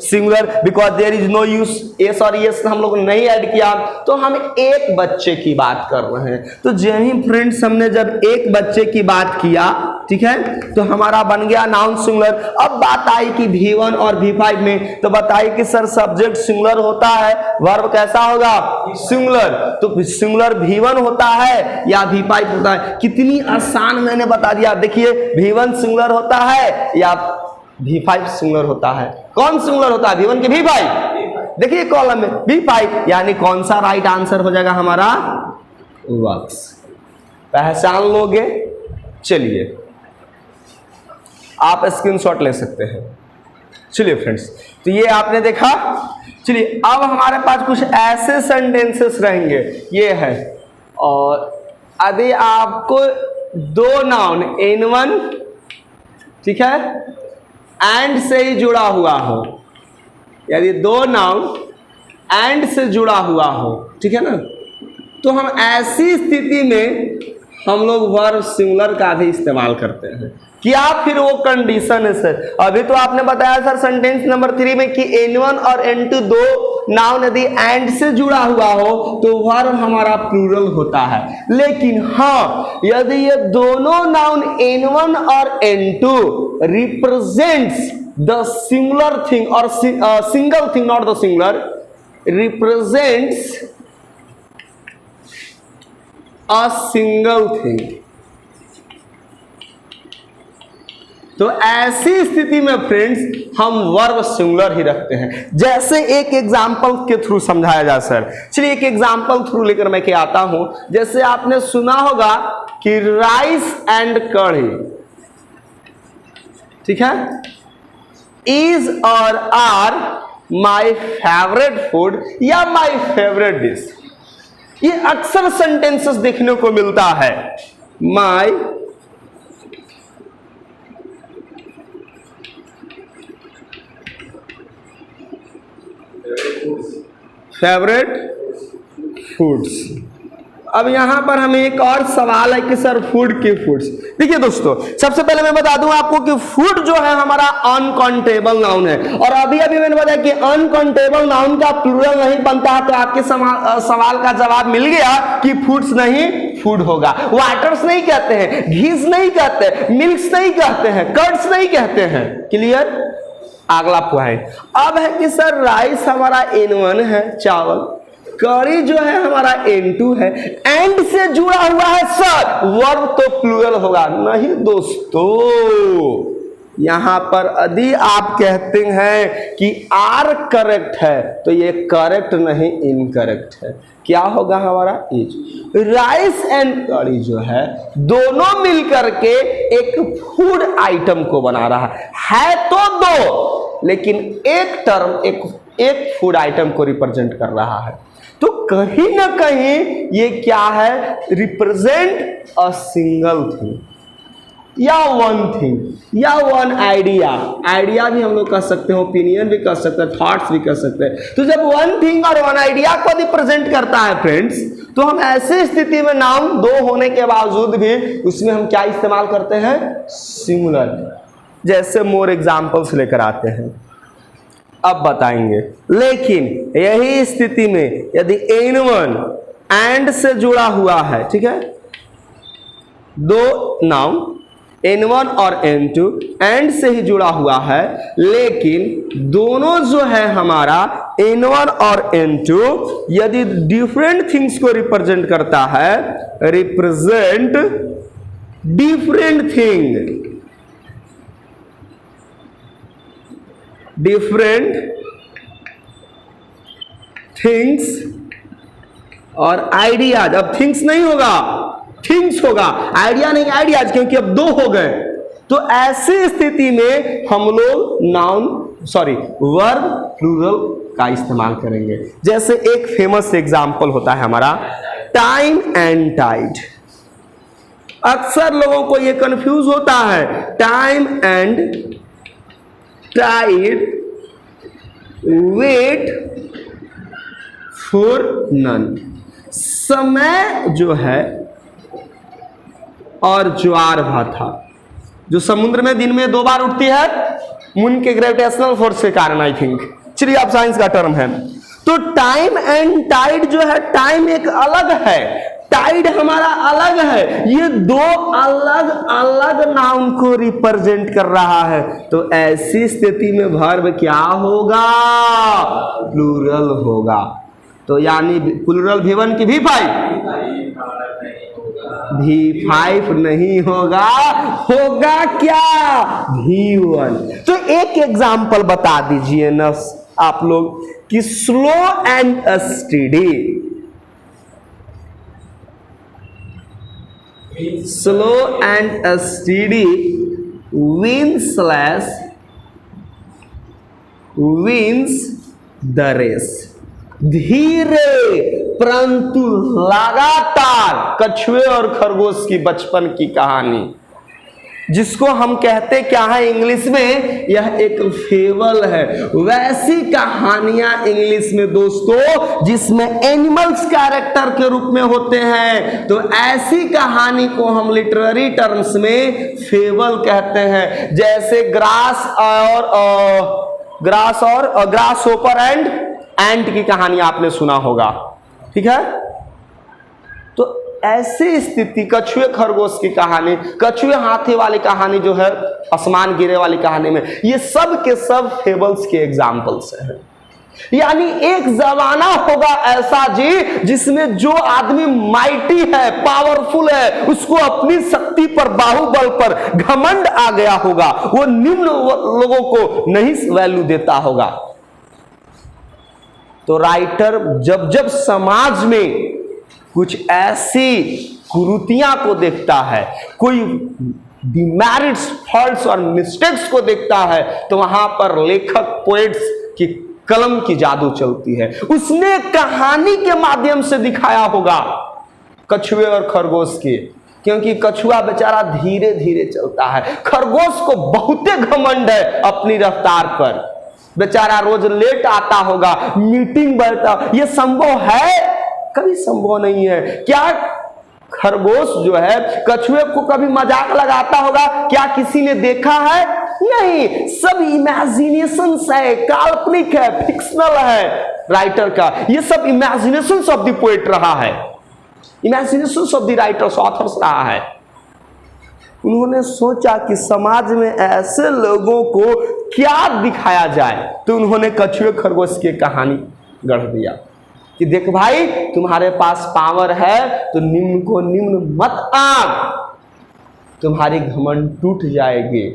singular, because there is no use, S और यस हम लोग नहीं ऐड किया, तो हम एक बच्चे की बात कर रहे हैं। तो जब फ्रेंड्स हमने जब एक बच्चे की बात किया, ठीक है, तो हमारा बन गया नाउन सिंगुलर। अब बात आई कि V1 और V5 में, तो बताइए कि सर सब्जेक्ट सिंगुलर होता है, वर्ब कैसा होगा, सिंगुलर। तो सिंगुलर V1 होता है या V5 होता है, कितनी आसान मैंने बता दिया। देखिए V1 सिंगुलर होता है या V5 सिंगुलर होता है। कौन सिंगुलर होता है, V1 के V5? देखिए कॉलम में V5, यानी कौन सा राइट आंसर हो जाएगा हमारा, वर्क्स। पहचान लोगे। चलिए आप स्क्रीनशॉट ले सकते हैं। चलिए फ्रेंड्स, तो ये आपने देखा। चलिए अब हमारे पास कुछ ऐसे सेंटेंसेस रहेंगे, ये है, और यदि आपको दो नाउन N1, ठीक है, एंड से ही जुड़ा हुआ हो, यदि दो नाउन एंड से जुड़ा हुआ हो, ठीक है ना, तो हम ऐसी स्थिति में हम लोग वर्ब सिंगुलर का भी इस्तेमाल करते हैं। क्या फिर वो कंडीशन है सर? अभी तो आपने बताया सर सेंटेंस नंबर 3 में कि N1 और N2 दो नाउन यदि एंड से जुड़ा हुआ हो तो वर्ब हमारा प्लूरल होता है। लेकिन हाँ, यदि ये दोनों नाउन N1 और N2 represents the singular thing और single thing, not the singular, represents a single thing, तो ऐसी स्थिति में फ्रेंड्स हम वर्ब सिंगुलर ही रखते हैं। जैसे एक एग्जाम्पल के थ्रू समझाया जा सर। चलिए एक एग्जाम्पल थ्रू लेकर मैं क्या आता हूं। जैसे आपने सुना होगा कि राइस एंड कढ़ी, ठीक है, इज और आर माई फेवरेट फूड या माई फेवरेट डिश। ये अक्सर सेंटेंसेस देखने को मिलता है। My favourite foods. अब यहां पर हमें एक और सवाल है कि सर फूड की फूड्स। देखिए दोस्तों, सबसे पहले मैं बता दूं आपको कि फूड जो है हमारा अनकाउंटेबल नाउन है, और अभी मैंने बताया कि अनकाउंटेबल नाउन का प्लूरल नहीं बनता है। तो आपके सवाल का जवाब मिल गया कि फूड्स नहीं फूड होगा। वाटर्स नहीं कहते हैं, घीस नहीं कहते, मिल्क्स नहीं कहते हैं, कर्ड्स नहीं कहते हैं। क्लियर? अगला पॉइंट अब है कि सर राइस हमारा N1 है, चावल, कड़ी जो है हमारा N2 है, एंड से जुड़ा हुआ है सर, वर्ब तो प्लूरल होगा। नहीं दोस्तों, यहां पर यदि आप कहते हैं कि आर करेक्ट है तो ये करेक्ट नहीं, इनकरेक्ट है। क्या होगा हमारा? इज। राइस एंड कड़ी जो है दोनों मिलकर के एक फूड आइटम को बना रहा है तो दो, लेकिन एक टर्म एक फूड आइटम को रिप्रेजेंट कर रहा है। तो कहीं ना कहीं ये क्या है? रिप्रेजेंट अ सिंगल थिंग या वन थिंग या वन आइडिया। आइडिया भी हम लोग कह सकते हैं, ओपिनियन भी कह सकते हैं, थॉट्स भी कह सकते हैं। तो जब वन थिंग और वन आइडिया को रिप्रेजेंट करता है फ्रेंड्स, तो हम ऐसी स्थिति में नाउन दो होने के बावजूद भी उसमें हम क्या इस्तेमाल करते हैं? सिंगुलर। जैसे मोर एग्जाम्पल्स लेकर आते हैं, अब बताएंगे। लेकिन यही स्थिति में यदि N1 एंड से जुड़ा हुआ है, ठीक है, दो नाउन N1 और N2 एंड से ही जुड़ा हुआ है, लेकिन दोनों जो है हमारा N1 और N2 यदि डिफरेंट थिंग्स को रिप्रेजेंट करता है, represent different thing, different things और आइडियाज। अब थिंग्स नहीं होगा, थिंग्स होगा, आइडिया नहीं आइडियाज, क्योंकि अब दो हो गए। तो ऐसी स्थिति में हम लोग वर्ब प्लूरल का इस्तेमाल करेंगे। जैसे एक फेमस एग्जांपल होता है हमारा टाइम एंड टाइड। अक्सर लोगों को यह कंफ्यूज होता है, time and tide, wait for none. समय जो है और ज्वार भाटा, जो समुद्र में दिन में 2 बार उठती है मून के ग्रेविटेशनल फोर्स के कारण, आई थिंक। चलिए आप साइंस का टर्म है। तो टाइम एंड टाइड जो है, टाइम एक अलग है, टाइड हमारा अलग है। ये दो अलग अलग नाउन को रिप्रेजेंट कर रहा है। तो ऐसी स्थिति में वर्ब क्या होगा? प्लूरल होगा। तो यानी प्लूरल V1 की V5 नहीं होगा, होगा क्या? V1। तो एक एग्जांपल बता दीजिए ना आप लोग कि slow and steady, slow and steady wins the race. धीरे परंतु लगातार, कछुए और खरगोश की बचपन की कहानी, जिसको हम कहते क्या है इंग्लिश में? यह एक फेबल है। वैसी कहानियां इंग्लिश में दोस्तों जिसमें एनिमल्स कैरेक्टर के रूप में होते हैं, तो ऐसी कहानी को हम लिटरेरी टर्म्स में फेबल कहते हैं। जैसे ग्रास होपर एंड एंट की कहानी आपने सुना होगा, ठीक है। तो ऐसी स्थिति, कछुए खरगोश की कहानी, कछुए हाथी वाली कहानी जो है, आसमान गिरे वाली कहानी में, ये सब के सब फेबल्स के एग्जाम्पल्स हैं। यानी एक जमाना होगा ऐसा जी जिसमें जो आदमी माइटी है, पावरफुल है, उसको अपनी शक्ति पर, बाहुबल पर घमंड आ गया होगा, वो निम्न लोगों को नहीं वैल्यू देता होगा। तो राइटर जब जब समाज में कुछ ऐसी कुरीतियां को देखता है, कोई डिमेरिट्स, फॉल्ट्स और मिस्टेक्स को देखता है, तो वहां पर लेखक, पोएट्स की कलम की जादू चलती है। उसने कहानी के माध्यम से दिखाया होगा कछुए और खरगोश की, क्योंकि कछुआ बेचारा धीरे धीरे चलता है, खरगोश को बहुते घमंड है अपनी रफ्तार पर, बेचारा रोज लेट आता होगा, मीटिंग बैठता। ये संभव है? कभी संभव नहीं है। क्या खरगोश जो है कछुए को कभी मजाक लगाता होगा? क्या किसी ने देखा है? नहीं, सब इमेजिनेशन है, काल्पनिक है, फिक्शनल है राइटर का। ये सब इमेजिनेशन ऑफ द पोएट रहा है, imagination of the writers, authors रहा है। उन्होंने सोचा कि समाज में ऐसे लोगों को क्या दिखाया जाए, तो उन्होंने कछुए खरगोश की कहानी गढ़ दिया कि देख भाई, तुम्हारे पास पावर है तो निम्न को निम्न मत आंक, तुम्हारी घमंड टूट जाएगी।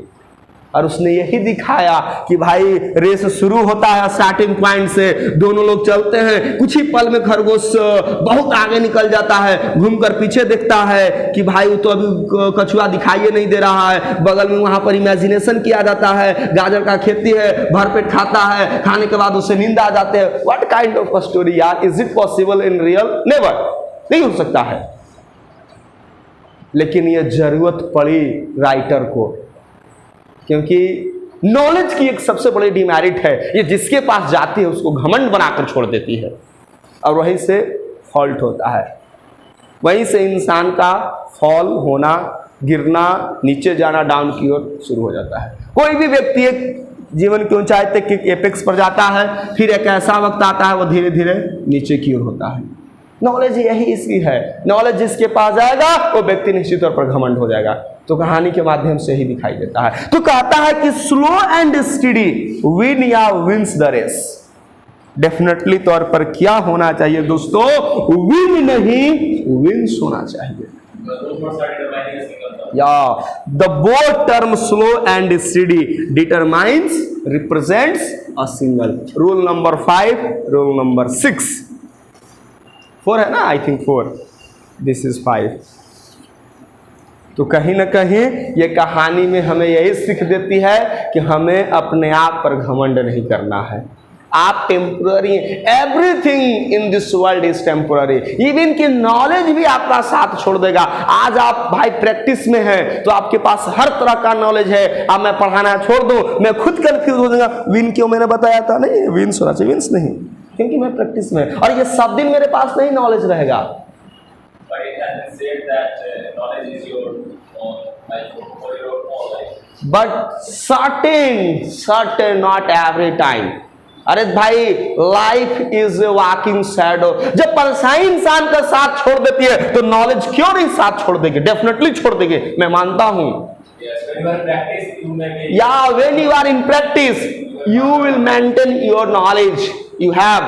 और उसने यही दिखाया कि भाई रेस शुरू होता है स्टार्टिंग पॉइंट से, दोनों लोग चलते हैं, कुछ ही पल में खरगोश बहुत आगे निकल जाता है, घूमकर पीछे देखता है कि भाई वो तो अभी कछुआ दिखाई नहीं दे रहा है। बगल में वहां पर इमेजिनेशन किया जाता है, गाजर का खेती है, भरपेट खाता है, खाने के बाद उसे नींद आ जाते हैं। व्हाट काइंड ऑफ स्टोरी यार, is it possible in real? Never, नहीं हो सकता है। लेकिन यह जरूरत पड़ी राइटर को, क्योंकि नॉलेज की एक सबसे बड़ी डिमेरिट है, ये जिसके पास जाती है उसको घमंड बनाकर छोड़ देती है, और वहीं से फॉल्ट होता है, वहीं से इंसान का फॉल होना, गिरना, नीचे जाना, डाउन की ओर शुरू हो जाता है। कोई भी व्यक्ति एक जीवन की ऊंचाई तक एक एपेक्स पर जाता है, फिर एक ऐसा वक्त आता है वो धीरे धीरे नीचे की ओर होता है। नॉलेज यही इसकी है, नॉलेज जिसके पास जाएगा वो व्यक्ति निश्चित तौर पर घमंड हो जाएगा। तो कहानी के माध्यम से ही दिखाई देता है। तो कहता है कि स्लो एंड स्टडी विन या विंस द रेस। डेफिनेटली तौर पर क्या होना चाहिए दोस्तों? विन नहीं, विंस होना चाहिए। या the both term slow and study determines represents a single. Rule number 5, rule number 6, 4 है ना, आई थिंक 4, दिस इज 5। तो कहीं ना कहीं ये कहानी में हमें यही सीख देती है कि हमें अपने आप पर घमंड नहीं करना है। आप temporary, everything in this world is temporary. Even की नॉलेज भी आपका साथ छोड़ देगा। आज आप भाई प्रैक्टिस में हैं तो आपके पास हर तरह का नॉलेज है, अब मैं पढ़ाना छोड़ दूं, मैं खुद कंफ्यूज हो जाऊंगा, विन क्यों मैंने बताया था, नहीं विंस होना चाहिए, विंस नहीं, क्योंकि मैं प्रैक्टिस में, और ये सब दिन मेरे पास नहीं नॉलेज रहेगा। But certain not every time। अरे भाई, life is a walking shadow. जब परछाई इंसान का साथ छोड़ देती है तो नॉलेज क्यों नहीं साथ छोड़ देगी? डेफिनेटली छोड़ देगी, मैं मानता हूं। या when you are in practice you will maintain your knowledge you have.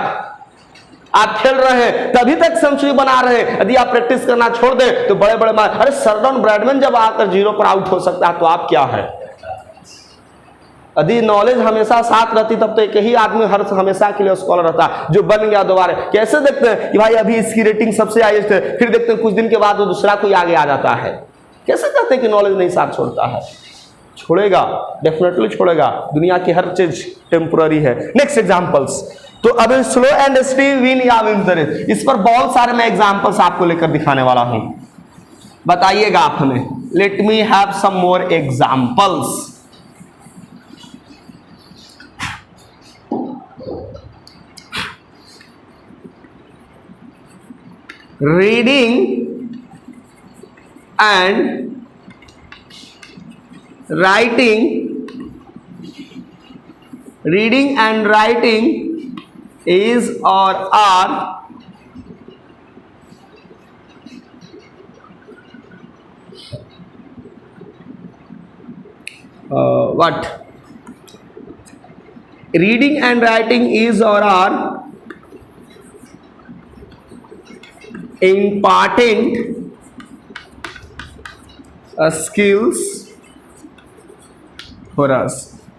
आप खेल रहे हैं तभी तक सेंचुरी बना रहे हैं, यदि आप प्रैक्टिस करना छोड़ दें तो बड़े बड़े मार। अरे सरडॉन ब्रैडमैन जब आकर 0 पर आउट हो सकता है तो आप क्या है? यदि नॉलेज हमेशा साथ रहती तब तो एक ही आदमी हर हमेशा के लिए स्कॉलर रहता, जो बन गया दोबारा। कैसे देखते हैं कि भाई अभी इसकी रेटिंग सबसे हाईएस्ट है, फिर देखते हैं कुछ दिन के बाद वो दूसरा कोई आगे आ जाता है। कैसे कहते हैं कि नॉलेज नहीं साथ छोड़ता है? छोड़ेगा, डेफिनेटली छोड़ेगा। दुनिया की हर चीज टेम्पररी है। Next examples. तो अब स्लो एंड स्टी विन या विन द रेस, इस पर बहुत सारे मैं एग्जांपल्स आपको लेकर दिखाने वाला हूं, बताइएगा आप हमें। Let me have some more examples. Reading and writing is or are what reading and writing is और are important skills for us.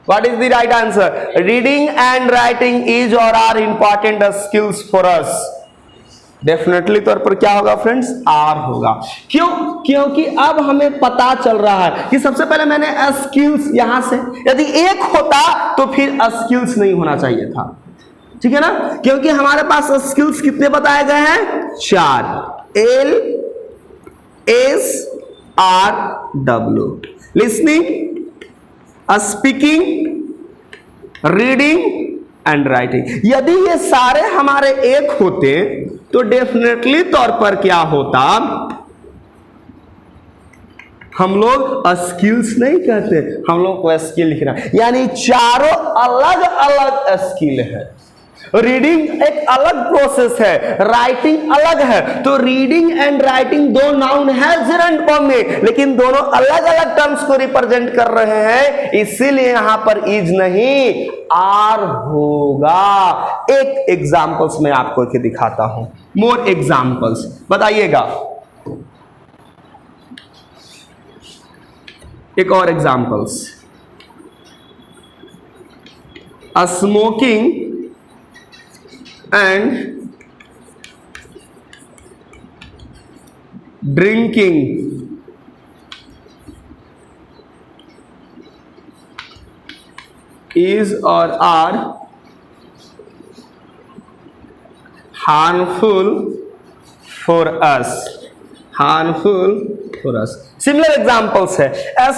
What is the right answer? Reading and writing is or are important skills for us. Definitely तौर पर क्या होगा friends? Are होगा। क्यों? क्योंकि अब हमें पता चल रहा है कि सबसे पहले मैंने स्किल्स यहां से, यदि एक होता तो फिर स्किल्स नहीं होना चाहिए था, ठीक है ना? क्योंकि हमारे पास स्किल्स कितने बताए गए हैं? 4, LSRW, listening, speaking, reading and writing. यदि ये सारे हमारे एक होते तो डेफिनेटली तौर पर क्या होता, हम लोग स्किल्स नहीं कहते, हम लोग को स्किल लिख रहा है, यानी चारों अलग अलग स्किल है। रीडिंग एक अलग प्रोसेस है, राइटिंग अलग है। तो रीडिंग एंड राइटिंग दो नाउन है जेरोंट फॉर्म में, लेकिन दोनों अलग अलग टर्म्स को रिप्रेजेंट कर रहे हैं, इसीलिए यहां पर इज नहीं आर होगा। एक एग्जांपल्स मैं आपको दिखाता हूं, मोर एग्जांपल्स बताइएगा। एक और examples, smoking and drinking is or are harmful for us, harmful for us. Similar examples है,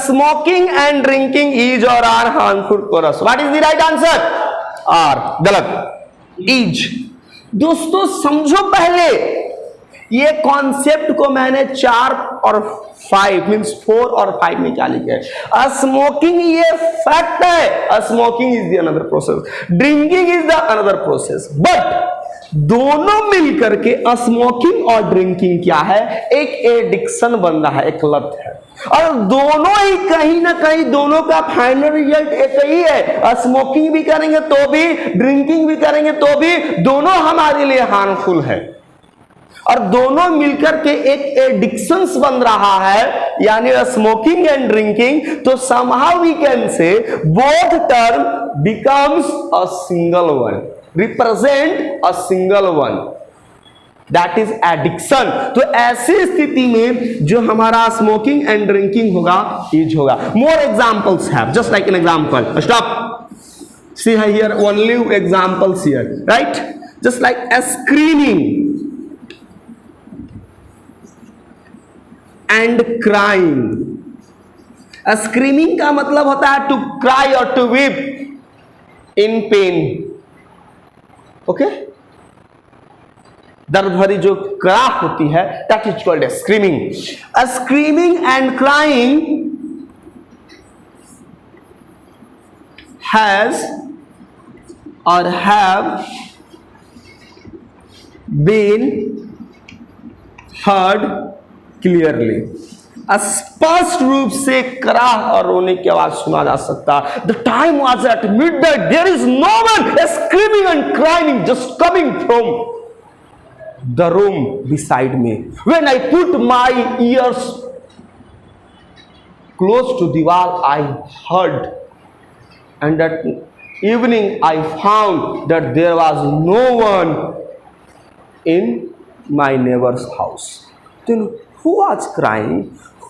smoking and drinking is or are harmful for us. What is the right answer? R, गलत, is. दोस्तों समझो, पहले ये concept को मैंने 4 और 5 means 4 और 5 में क्या लिखे है? स्मोकिंग ये फैक्ट है, smoking is the another process, drinking is the another process, but दोनों मिलकर के स्मोकिंग और ड्रिंकिंग क्या है? एक एडिक्शन बन रहा है, एक लत है, और दोनों ही कहीं ना कहीं दोनों का फाइनल रिजल्ट एक ही है। स्मोकिंग भी करेंगे तो भी, ड्रिंकिंग भी करेंगे तो भी, दोनों हमारे लिए हार्मफुल है, और दोनों मिलकर के एक एडिक्शंस बन रहा है, यानी स्मोकिंग एंड ड्रिंकिंग। तो somehow we can say both term becomes a single one, represent a single one, that is addiction. तो ऐसी स्थिति में जो हमारा स्मोकिंग एंड ड्रिंकिंग होगा, इज होगा। More examples have, just like an example, stop, see here only examples here, right? Just like screening and crying. Screaming का मतलब होता है टू क्राई और to weep in pain, okay? दर्द भरी जो क्राह होती है, that is called screaming. Screaming and crying has और हैव बीन हर्ड क्लियरली। स्पष्ट रूप से कराह और रोने की आवाज सुना जा सकता। The time was at midnight, there is no one screaming and crying just coming from the room beside me. When I put my ears close to the wall, I heard, and that evening I found that there was no one in my neighbor's house. Then who was crying?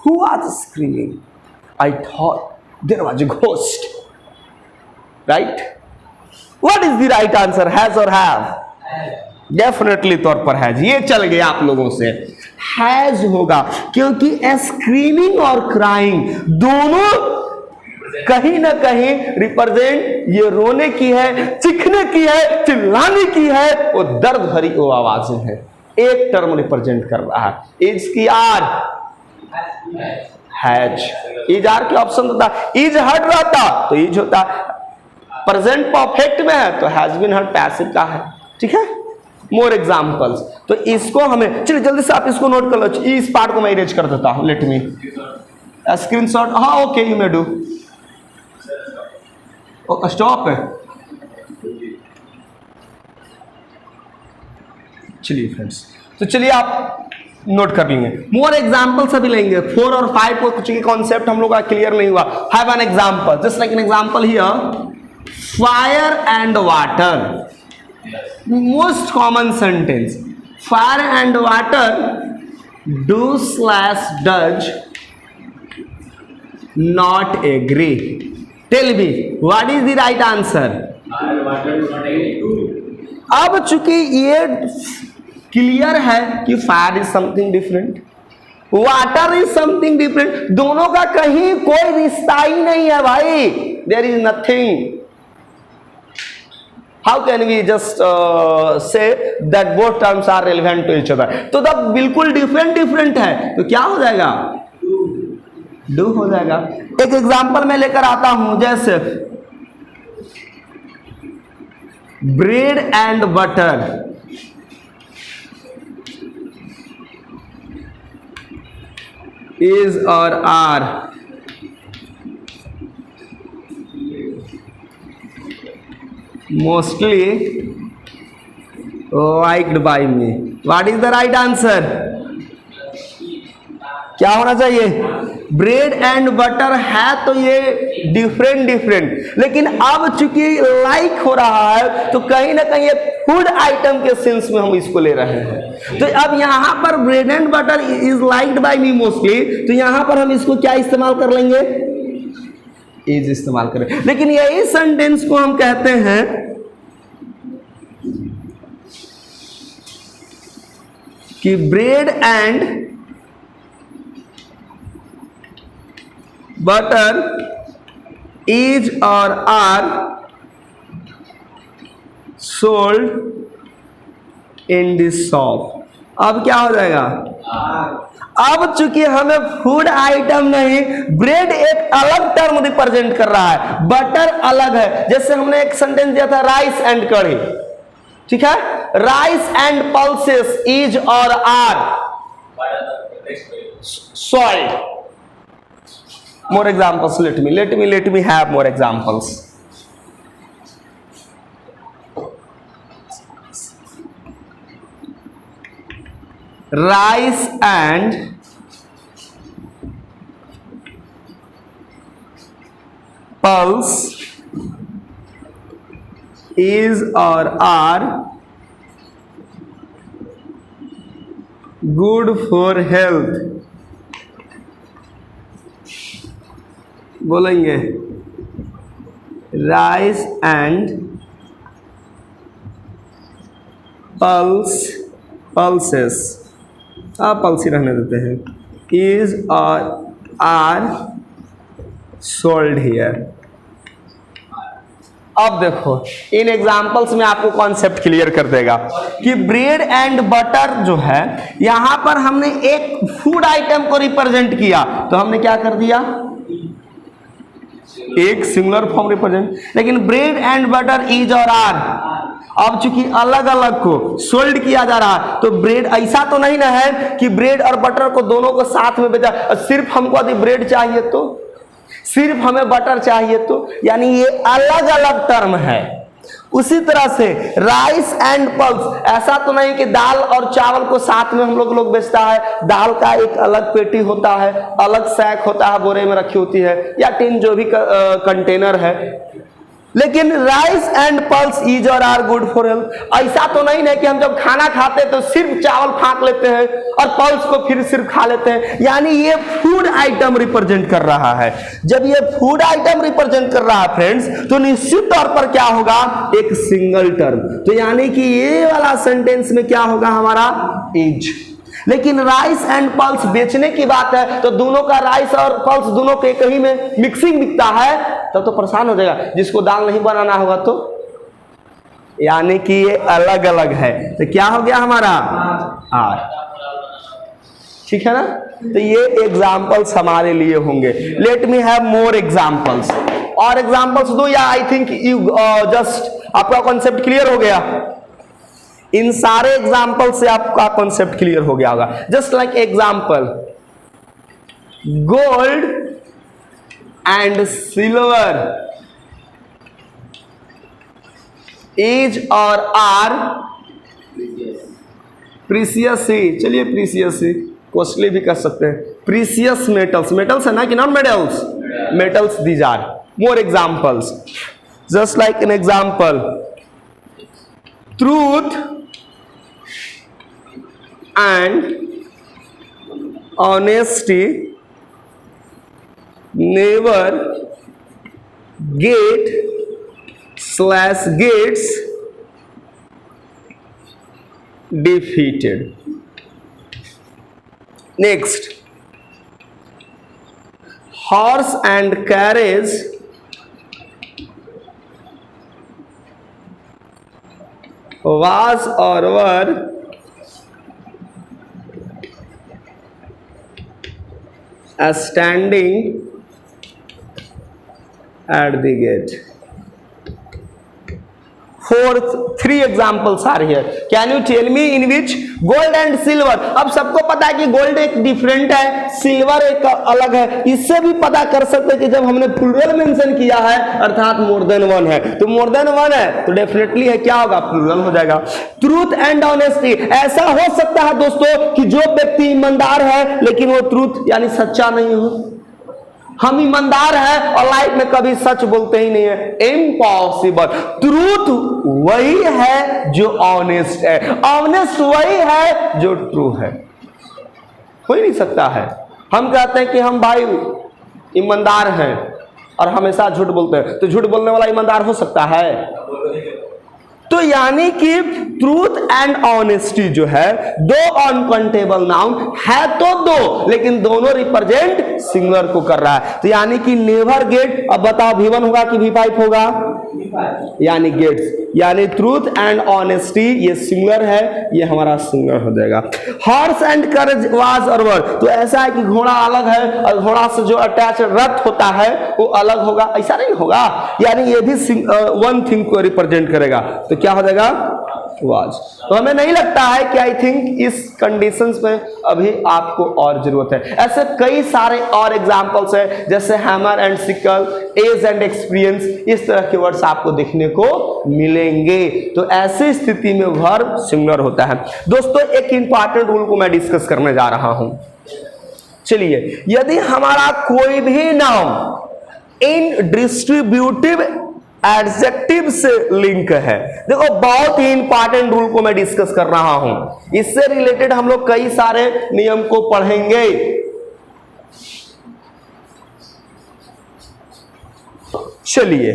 Who was screaming? I thought there was a ghost. Right? What is the right answer? Has or have? Definitely तौर पर has, ये चल गया आप लोगों से। Has होगा क्योंकि स्क्रीमिंग और क्राइंग दोनों कहीं ना कहीं रिप्रेजेंट ये रोने की है, चीखने की है, चिल्लाने की है, वो दर्द भरी वो आवाजें हैं। एक टर्म रिप्रेजेंट कर रहा है। इज की आर, हैज। इज आर के ऑप्शन होता, इज हट रहता तो इज होता, प्रेजेंट परफेक्ट में है तो हैज बीन हट पैसिव का है, ठीक है? मोर एग्जाम्पल्स, तो इसको हमें, चलिए जल्दी से आप इसको नोट कर लो। इस पार्ट को मैं इरेज कर देता हूं, लेट मी स्क्रीनशॉट। हाँ okay, you may do. Stop है, चलिए फ्रेंड्स, तो चलिए आप नोट कर लेंगे। मोर एग्जाम्पल्स अभी लेंगे। 4 और 5 को कुछ कॉन्सेप्ट हम लोग का क्लियर नहीं हुआ। Have an example, just like an example here, fire and water, most common sentence, fire and water do/does not agree. Tell me what is the right answer? अब चूंकि ये क्लियर है कि fire is something different, water is something different, दोनों का कहीं कोई रिश्ता ही नहीं है भाई, there is nothing. How can we just say that both terms are relevant to each other? तो जब बिल्कुल डिफरेंट है तो क्या हो जाएगा? डू हो जाएगा। एक एग्जांपल मैं लेकर आता हूं, जैसे ब्रेड एंड बटर, इज और are mostly liked by me. What is the right answer? क्या होना चाहिए? ब्रेड एंड बटर है तो ये डिफरेंट, लेकिन अब चूंकि लाइक हो रहा है तो कहीं ना कहीं फूड आइटम के सेंस में हम इसको ले रहे हैं। तो अब यहां पर bread and butter is liked by me mostly, तो यहां पर हम इसको क्या इस्तेमाल कर लेंगे? इज इस्तेमाल करें। लेकिन यही सेंटेंस को हम कहते हैं कि ब्रेड एंड बटर इज और are sold in this shop. अब क्या हो जाएगा? अब चूंकि हमें फूड आइटम नहीं, ब्रेड एक अलग टर्म रिप्रेजेंट कर रहा है, बटर अलग है। जैसे हमने एक सेंटेंस दिया था राइस एंड कढ़ी, ठीक है? राइस एंड पल्सेस इज और are sold. More examples, let me have more examples. Rice and pulse is or are good for health. बोलेंगे राइस एंड पल्सेस, आप पल्स ही रहने देते हैं, इज और आर सोल्ड हियर। अब देखो इन एग्जाम्पल्स में आपको कॉन्सेप्ट क्लियर कर देगा कि ब्रेड एंड बटर जो है, यहां पर हमने एक फूड आइटम को रिप्रेजेंट किया, तो हमने क्या कर दिया? एक सिंगुलर फॉर्म रिप्रेजेंट। लेकिन ब्रेड एंड बटर इज और आर, अब चूंकि अलग अलग को सोल्ड किया जा रहा है, तो ब्रेड ऐसा तो नहीं ना है कि ब्रेड और बटर को दोनों को साथ में बेचा, सिर्फ हमको यदि ब्रेड चाहिए तो, सिर्फ हमें बटर चाहिए तो, यानी ये अलग अलग टर्म है। उसी तरह से राइस एंड पल्स, ऐसा तो नहीं कि दाल और चावल को साथ में हम लोग बेचता है। दाल का एक अलग पेटी होता है, अलग सैक होता है, बोरे में रखी होती है या टिन जो भी कंटेनर है। लेकिन राइस एंड पल्स इज और आर गुड फॉर हेल्थ, ऐसा तो नहीं है कि हम जब खाना खाते हैं तो सिर्फ चावल फाँक लेते हैं और पल्स को फिर सिर्फ खा लेते हैं। यानी ये फूड आइटम रिप्रेजेंट कर रहा है। जब ये फूड आइटम रिप्रेजेंट कर रहा है फ्रेंड्स, तो निश्चित तौर पर क्या होगा? एक सिंगल टर्म। तो यानी कि ये वाला सेंटेंस में क्या होगा हमारा? इज। लेकिन राइस एंड पल्स बेचने की बात है, तो दोनों का राइस और पल्स दोनों के कहीं में मिक्सिंग बिकता है, तब तो परेशान हो जाएगा जिसको दाल नहीं बनाना होगा तो। यानी कि ये अलग अलग है, तो क्या हो गया हमारा? आर। ठीक है ना? तो ये एग्जाम्पल्स हमारे लिए होंगे। Late me have more examples. और एग्जाम्पल्स दो, या आई थिंक यू जस्ट आपका कॉन्सेप्ट क्लियर हो गया। इन सारे एग्जाम्पल से आपका कॉन्सेप्ट क्लियर हो गया होगा। Just like example, gold and silver is और आर प्रीसियस ही, चलिए प्रीसियस ही, कॉस्टली भी कर सकते हैं। प्रीसियस मेटल्स, मेटल्स है ना कि non metals, metals these are more examples, just like an example, truth and honesty never gets defeated. Next, horse and carriage was or were standing at the gate. Three examples are here. Can you tell me in which gold and silver? अब सबको पता है कि gold एक different है, silver एक अलग है। इससे भी पता कर सकते हैं कि जब हमने प्लूरल मेंशन किया है अर्थात मोर देन वन है, तो मोर देन वन है तो डेफिनेटली है क्या होगा, प्लूरल हो जाएगा। ट्रूथ एंड ऑनेस्टी, ऐसा हो सकता है दोस्तों कि जो व्यक्ति ईमानदार है लेकिन वो ट्रूथ यानी सच्चा नहीं हो। हम ईमानदार हैं और लाइफ में कभी सच बोलते ही नहीं है, इम्पॉसिबल। ट्रूथ वही है जो ऑनेस्ट है, ऑनेस्ट वही है जो ट्रू है, हो ही नहीं सकता है। हम कहते हैं कि हम भाई ईमानदार हैं और हमेशा झूठ बोलते हैं, तो झूठ बोलने वाला ईमानदार हो सकता है? तो यानी कि ट्रूथ एंड ऑनेस्टी जो है दो अनकाउंटेबल नाउन है, तो दो, लेकिन दोनों रिप्रेजेंट सिंगुलर को कर रहा है। तो यानी कि नेवर गेट, अब बताओ V1 होगा कि V5 होगा, यानी गेट्स, यानी ट्रूथ एंड ऑनेस्टी ये सिंगुलर है, ये हमारा सिंगुलर हो जाएगा। हॉर्स एंड करेज वाज और वर, तो ऐसा है कि घोड़ा अलग है और घोड़ा से जो अटैच रथ होता है वो अलग होगा, ऐसा नहीं होगा, यानी ये भी वन थिंग को रिप्रेजेंट करेगा, तो क्या हो जाएगा, वाज। तो हमें नहीं लगता है कि आई थिंक इस कंडीशंस में अभी आपको और जरूरत है। ऐसे कई सारे और एग्जांपल्स है, जैसे hammer and sickle, age and experience, इस तरह के वर्ड्स आपको देखने को मिलेंगे। तो ऐसी स्थिति में वर्ब सिंगुलर होता है। दोस्तों एक इंपॉर्टेंट रूल को मैं डिस्कस करने जा रहा हूं। चलिए, यदि हमारा कोई भी नाउन इन डिस्ट्रीब्यूटिव एडजेक्टिव से लिंक है, देखो बहुत ही इंपॉर्टेंट रूल को मैं डिस्कस कर रहा हूं, इससे रिलेटेड हम लोग कई सारे नियम को पढ़ेंगे। चलिए,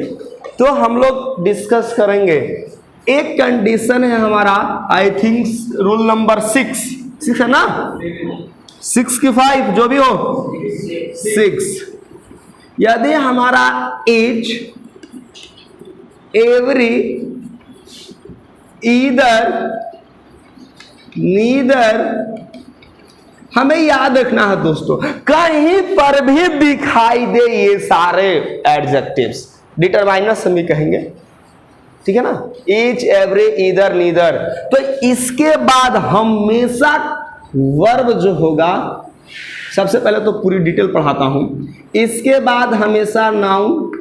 तो हम लोग डिस्कस करेंगे। एक कंडीशन है हमारा, आई थिंक रूल नंबर 6 है ना, 6 की 5 जो भी हो, 6, यदि हमारा एज एवरी ईदर नीदर, हमें याद रखना है दोस्तों, कहीं पर भी दिखाई दे ये सारे एडजेक्टिव्स, डिटरमाइनर्स हम भी कहेंगे, ठीक है ना, ईच एवरी ईदर नीदर, तो इसके बाद हमेशा वर्ब जो होगा, सबसे पहले तो पूरी डिटेल पढ़ाता हूं, इसके बाद हमेशा नाउन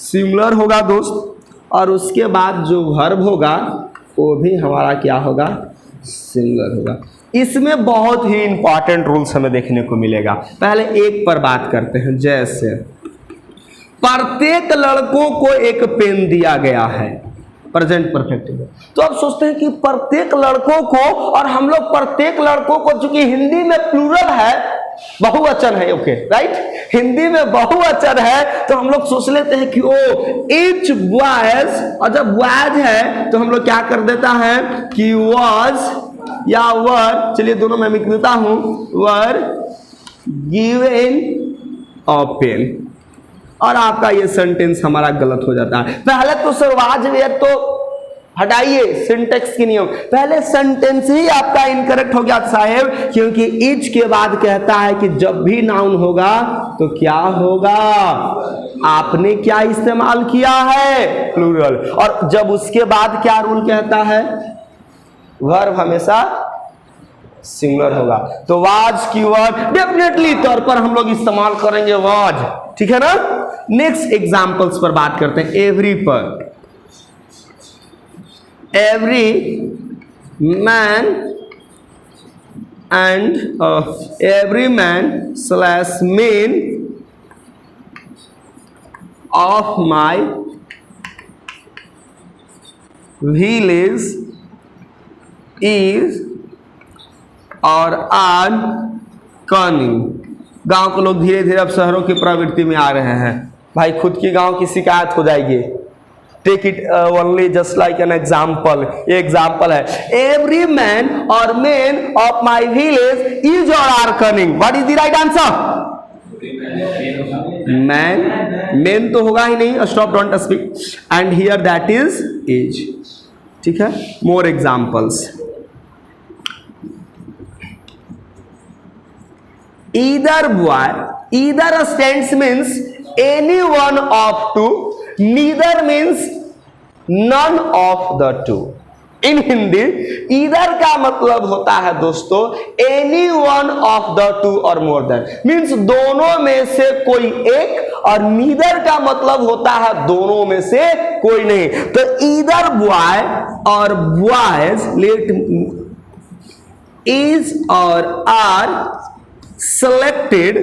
सिंगुलर होगा दोस्त, और उसके बाद जो वर्ब होगा वो भी हमारा क्या होगा, सिंगुलर होगा। इसमें बहुत ही इंपॉर्टेंट रूल्स हमें देखने को मिलेगा। पहले एक पर बात करते हैं, जैसे प्रत्येक लड़कों को एक पेन दिया गया है, प्रेजेंट परफेक्ट में, तो अब सोचते हैं कि प्रत्येक लड़कों को, और हम लोग प्रत्येक लड़कों को, चूंकि हिंदी में प्लूरल है, बहुवचन है, ओके राइट, हिंदी में बहुवचन है, तो हम लोग सोच लेते हैं कि ओ ईच बॉयज, और जब बॉयज है तो हम लोग क्या कर देता है कि वाज या वर, चलिए दोनों में मिल देता हूं, वर गिवन अ पेन, और आपका ये सेंटेंस हमारा गलत हो जाता है। पहले तो सर वाज वेयर तो हटाइए, सिंटेक्स की नियम, पहले सेंटेंस ही आपका इनकरेक्ट हो गया साहेब, क्योंकि ईच के बाद कहता है कि जब भी नाउन होगा तो क्या होगा, आपने क्या इस्तेमाल किया है, प्लूरल, और जब उसके बाद क्या रूल कहता है, वर्ब हमेशा सिंगुलर होगा, तो वाज की वर्ड डेफिनेटली तौर पर हम लोग इस्तेमाल करेंगे वाज, ठीक है ना। नेक्स्ट एग्जांपल्स पर बात करते हैं। एवरी पर, every man and every man slash main of my village is और आर कनिंग। गांव के लोग धीरे धीरे अब शहरों की प्रवृत्ति में आ रहे हैं। भाई खुद की गांव की शिकायत हो जाएगी। Take it only just like an example. ये एग्जाम्पल है। एवरी मैन और men of my village is और are cunning. What is the right answer? Man, men तो होगा ही नहीं, stop don't speak, and hear that is. ठीक है, more examples. Either boy, either stands means any one of two, neither means none of the two. In Hindi either का मतलब होता है दोस्तों any one of the two or more than, means दोनों में से कोई एक, और neither का मतलब होता है दोनों में से कोई नहीं। तो either boy और boys let is or are selected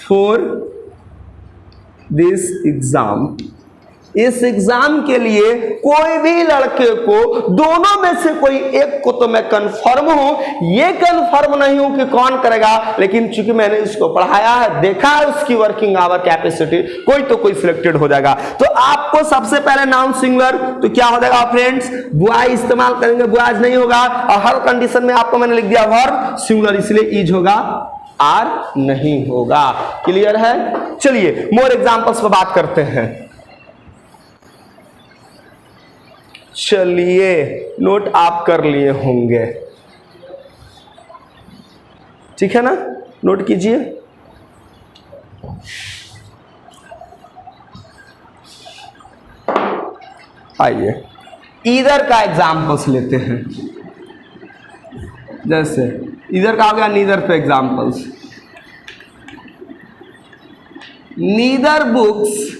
for this exam। इस एग्जाम के लिए कोई भी लड़के को दोनों में से कोई एक को तो मैं कंफर्म हूं, ये कंफर्म नहीं हूं कि कौन करेगा, लेकिन चूंकि मैंने इसको पढ़ाया है, देखा है उसकी वर्किंग आवर कैपेसिटी, कोई तो कोई सिलेक्टेड हो जाएगा। तो आपको सबसे पहले नाउन सिंगुलर तो क्या हो जाएगा फ्रेंड्स? बॉय इस्तेमाल करेंगे, बॉयज नहीं होगा। और हर कंडीशन में आपको मैंने लिख दिया वर्ब सिंगुलर, इसलिए इज होगा, आर नहीं होगा। क्लियर है? चलिए मोर एग्जांपल्स पर बात करते हैं। चलिए नोट आप कर लिए होंगे, ठीक है ना? नोट कीजिए। आइए इधर का एग्जाम्पल्स लेते हैं। जैसे इधर का हो गया नीदर पे examples. Neither books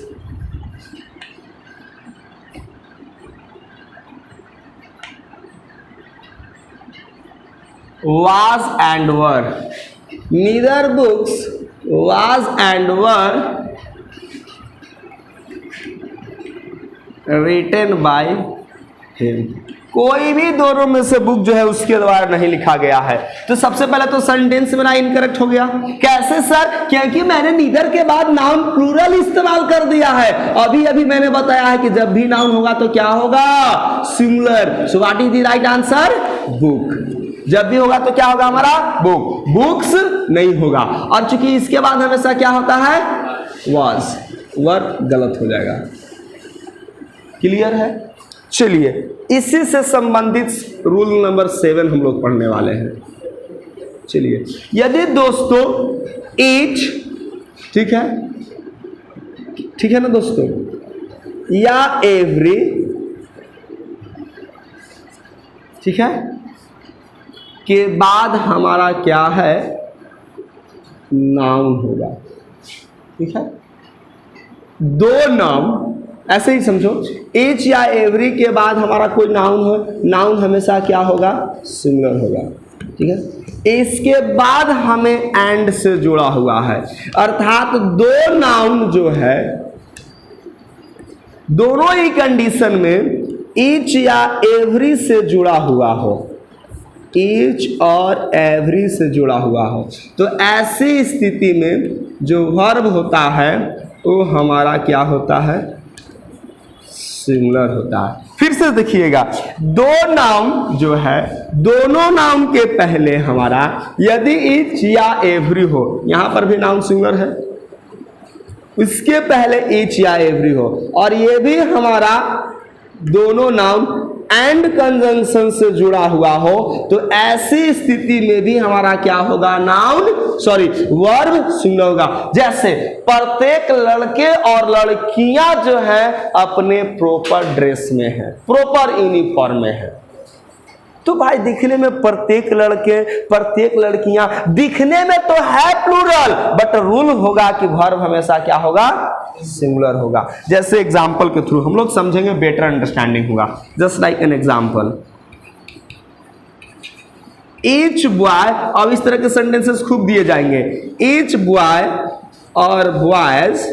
was and were, neither books was and were written by him। कोई भी दोनों में से बुक जो है उसके द्वारा नहीं लिखा गया है। तो सबसे पहले तो सेंटेंस मेरा इनकरेक्ट हो गया। कैसे सर? क्योंकि मैंने नीदर के बाद नाउन प्लूरल इस्तेमाल कर दिया है। अभी अभी मैंने बताया है कि जब भी नाउन होगा तो क्या होगा? Singular. So what is the right answer? Book. जब भी होगा तो क्या होगा हमारा? बुक। बुक्स नहीं होगा। और चूंकि इसके बाद हमेशा क्या होता है? वाज। वर्ब गलत हो जाएगा। क्लियर है? चलिए इसी से संबंधित रूल नंबर 7 हम लोग पढ़ने वाले हैं। चलिए, यदि दोस्तों ईच, ठीक है, ठीक है ना दोस्तों, या एवरी, ठीक है, के बाद हमारा क्या है? नाउन होगा। ठीक है, दो नाउन, ऐसे ही समझो, ईच या एवरी के बाद हमारा कोई नाउन हो, नाउन हमेशा क्या होगा? सिंगुलर होगा। ठीक है, इसके बाद हमें एंड से जुड़ा हुआ है, अर्थात दो नाउन जो है दोनों ही कंडीशन में ईच या एवरी से जुड़ा हुआ हो, ईच और एवरी से जुड़ा हुआ हो, तो ऐसी स्थिति में जो वर्ब होता है वो हमारा क्या होता है? सिंगुलर होता है। फिर से देखिएगा, दो नाउन जो है, दोनों नाउन के पहले हमारा यदि ईच या एवरी हो, यहां पर भी नाउन सिंगुलर है, इसके पहले ईच या एवरी हो, और ये भी हमारा दोनों नाउन एंड कंजंक्शन से जुड़ा हुआ हो, तो ऐसी स्थिति में भी हमारा क्या होगा? नाउन वर्ब सिंगुलर होगा। जैसे प्रत्येक लड़के और लड़कियां जो है अपने प्रॉपर ड्रेस में है, प्रॉपर यूनिफॉर्म में है। तो भाई दिखने में प्रत्येक लड़के प्रत्येक लड़कियां दिखने में तो है प्लूरल, बट रूल होगा कि वर्ब हमेशा क्या होगा, सिंगुलर होगा। जैसे एग्जांपल के थ्रू हम लोग समझेंगे, बेटर अंडरस्टैंडिंग होगा। Just like an example, each boy, अब इस तरह के सेंटेंसेस खूब दिए जाएंगे। ईच बॉय और boys,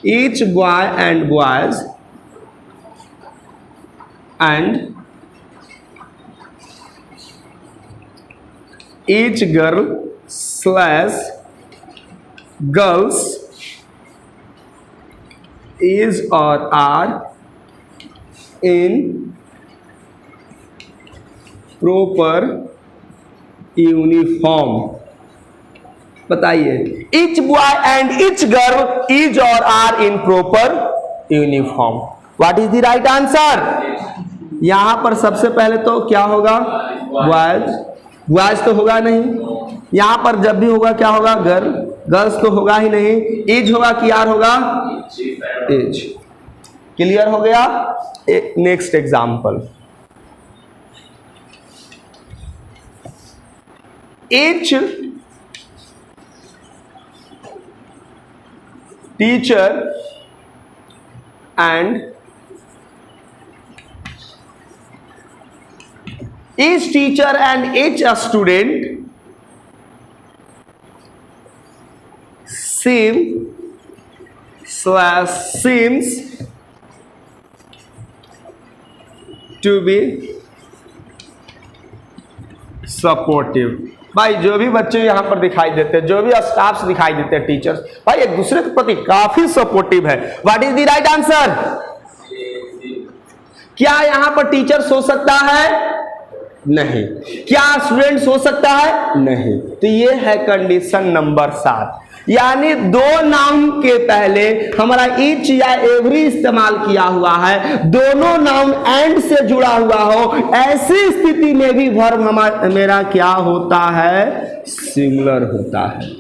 each boy and boys and each girl slash girls is और आर इन प्रॉपर यूनिफॉर्म। बताइए, each boy and each girl is और are in proper uniform. What is the right answer? यहां पर सबसे पहले तो क्या होगा, बॉयज, बॉयज तो होगा नहीं। यहां पर जब भी होगा क्या होगा, गर्ल, गर्ल्स तो होगा ही नहीं। इज होगा कि आर होगा, इज। क्लियर हो गया। Next example, each teacher and each teacher and each student seems to be supportive. भाई जो भी बच्चे यहाँ पर दिखाई देते हैं, जो भी स्टाफ्स दिखाई देते हैं, टीचर्स, भाई एक दूसरे के प्रति काफी सपोर्टिव है। What is the right answer? क्या यहाँ पर टीचर्स हो सकता है? नहीं। क्या स्टूडेंट्स हो सकता है? नहीं। तो ये है कंडीशन नंबर 7, यानी दो नाउन के पहले हमारा ईच या एवरी इस्तेमाल किया हुआ है, दोनों नाउन एंड से जुड़ा हुआ हो, ऐसी स्थिति में भी वर्ब मेरा क्या होता है, सिंगुलर होता है।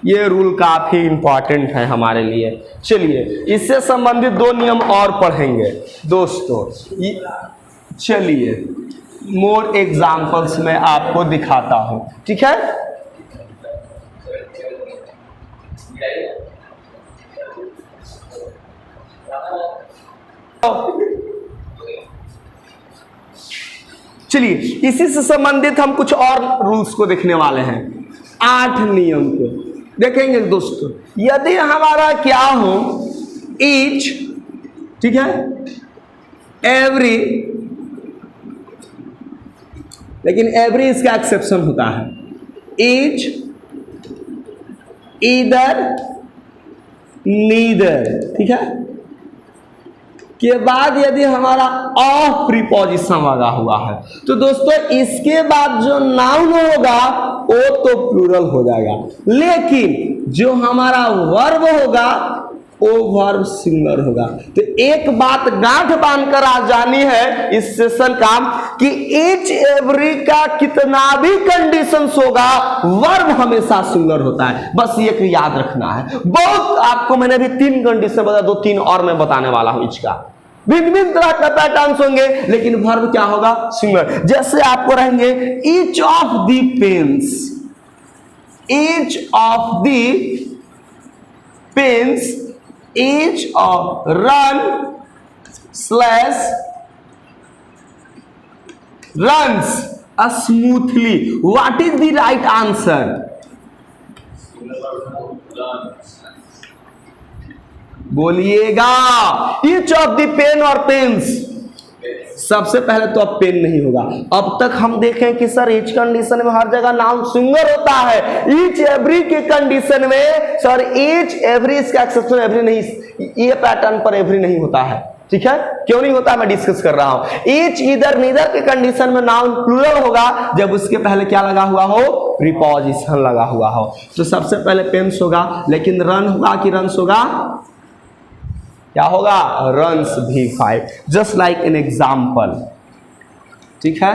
ये रूल काफी इंपॉर्टेंट है हमारे लिए। चलिए इससे संबंधित 2 नियम और पढ़ेंगे दोस्तों। चलिए मोर एग्जाम्पल्स में आपको दिखाता हूं, ठीक है। चलिए इसी से संबंधित हम कुछ और रूल्स को देखने वाले हैं। 8 नियम को देखेंगे दोस्तों। यदि हमारा क्या हो, ईच, ठीक है, एवरी, लेकिन एवरी इसका एक्सेप्शन होता है। ईच, ईदर, नीदर, ठीक है, के बाद यदि हमारा ऑफ प्रीपोजिशन लगा हुआ है तो दोस्तों इसके बाद जो नाउन होगा वो तो प्लूरल हो जाएगा, लेकिन जो हमारा वर्ब होगा वो वर्ब सिंगुलर होगा। तो एक बात गांठ बांधकर आ जानी है इस सेशन का कि ईच एवरी का कितना भी कंडीशंस होगा, वर्ब हमेशा सिंगुलर होता है। बस ये याद रखना है। बहुत आपको मैंने भी 3 कंडीशन बता, 2-3 और मैं बताने वाला हूं। ईच का भिन्न भिन्न तरह का पैटर्न्स होंगे, लेकिन वर्ब क्या होगा, सिंगुलर। जैसे आपको रहेंगे each of the pens, each of the pens, each of run slash runs smoothly. What is the right answer? बोलिएगा। ईच ऑफ द पेन और पेन्स, सबसे पहले तो अब पेन नहीं होगा। अब तक हम देखें कि सर ईच कंडीशन में हर जगह नाउन सिंगुलर होता है, ईच एवरी के कंडीशन में सर ईच एवरी इसका एक्सेप्शन एवरी नहीं, ये पैटर्न पर एवरी नहीं होता है, ठीक है। क्यों नहीं होता मैं डिस्कस कर रहा हूं। ईच, ईदर, नीदर के कंडीशन में नाउन प्लूरल होगा जब उसके पहले क्या लगा हुआ हो, प्रीपोजिशन लगा हुआ हो। तो सबसे पहले पेन्स होगा, लेकिन रन होगा कि रन्स होगा, क्या होगा, रन्स भी 5। जस्ट लाइक एन एग्जाम्पल, ठीक है।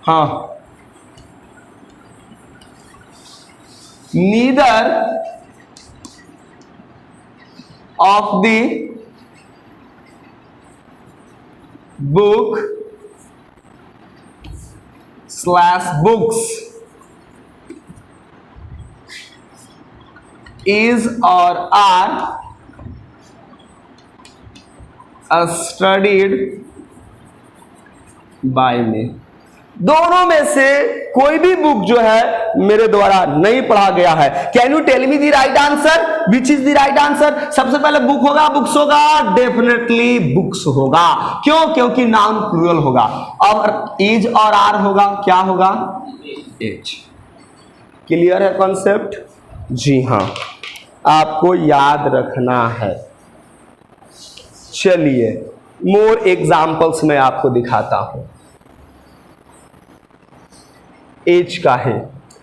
हाँ, neither of the book slash books is और आर स्टडीड बाय मी। दोनों में से कोई भी बुक जो है मेरे द्वारा नहीं पढ़ा गया है। Can you tell me the right answer? Which is the right answer? सबसे पहले बुक होगा, बुक्स होगा, डेफिनेटली बुक्स होगा। क्यों? क्योंकि नाउन प्लूरल होगा। अब इज और आर होगा, क्या होगा? इज। क्लियर है कॉन्सेप्ट? जी हाँ, आपको याद रखना है। चलिए मोर एग्जाम्पल्स में आपको दिखाता हूं। एज का है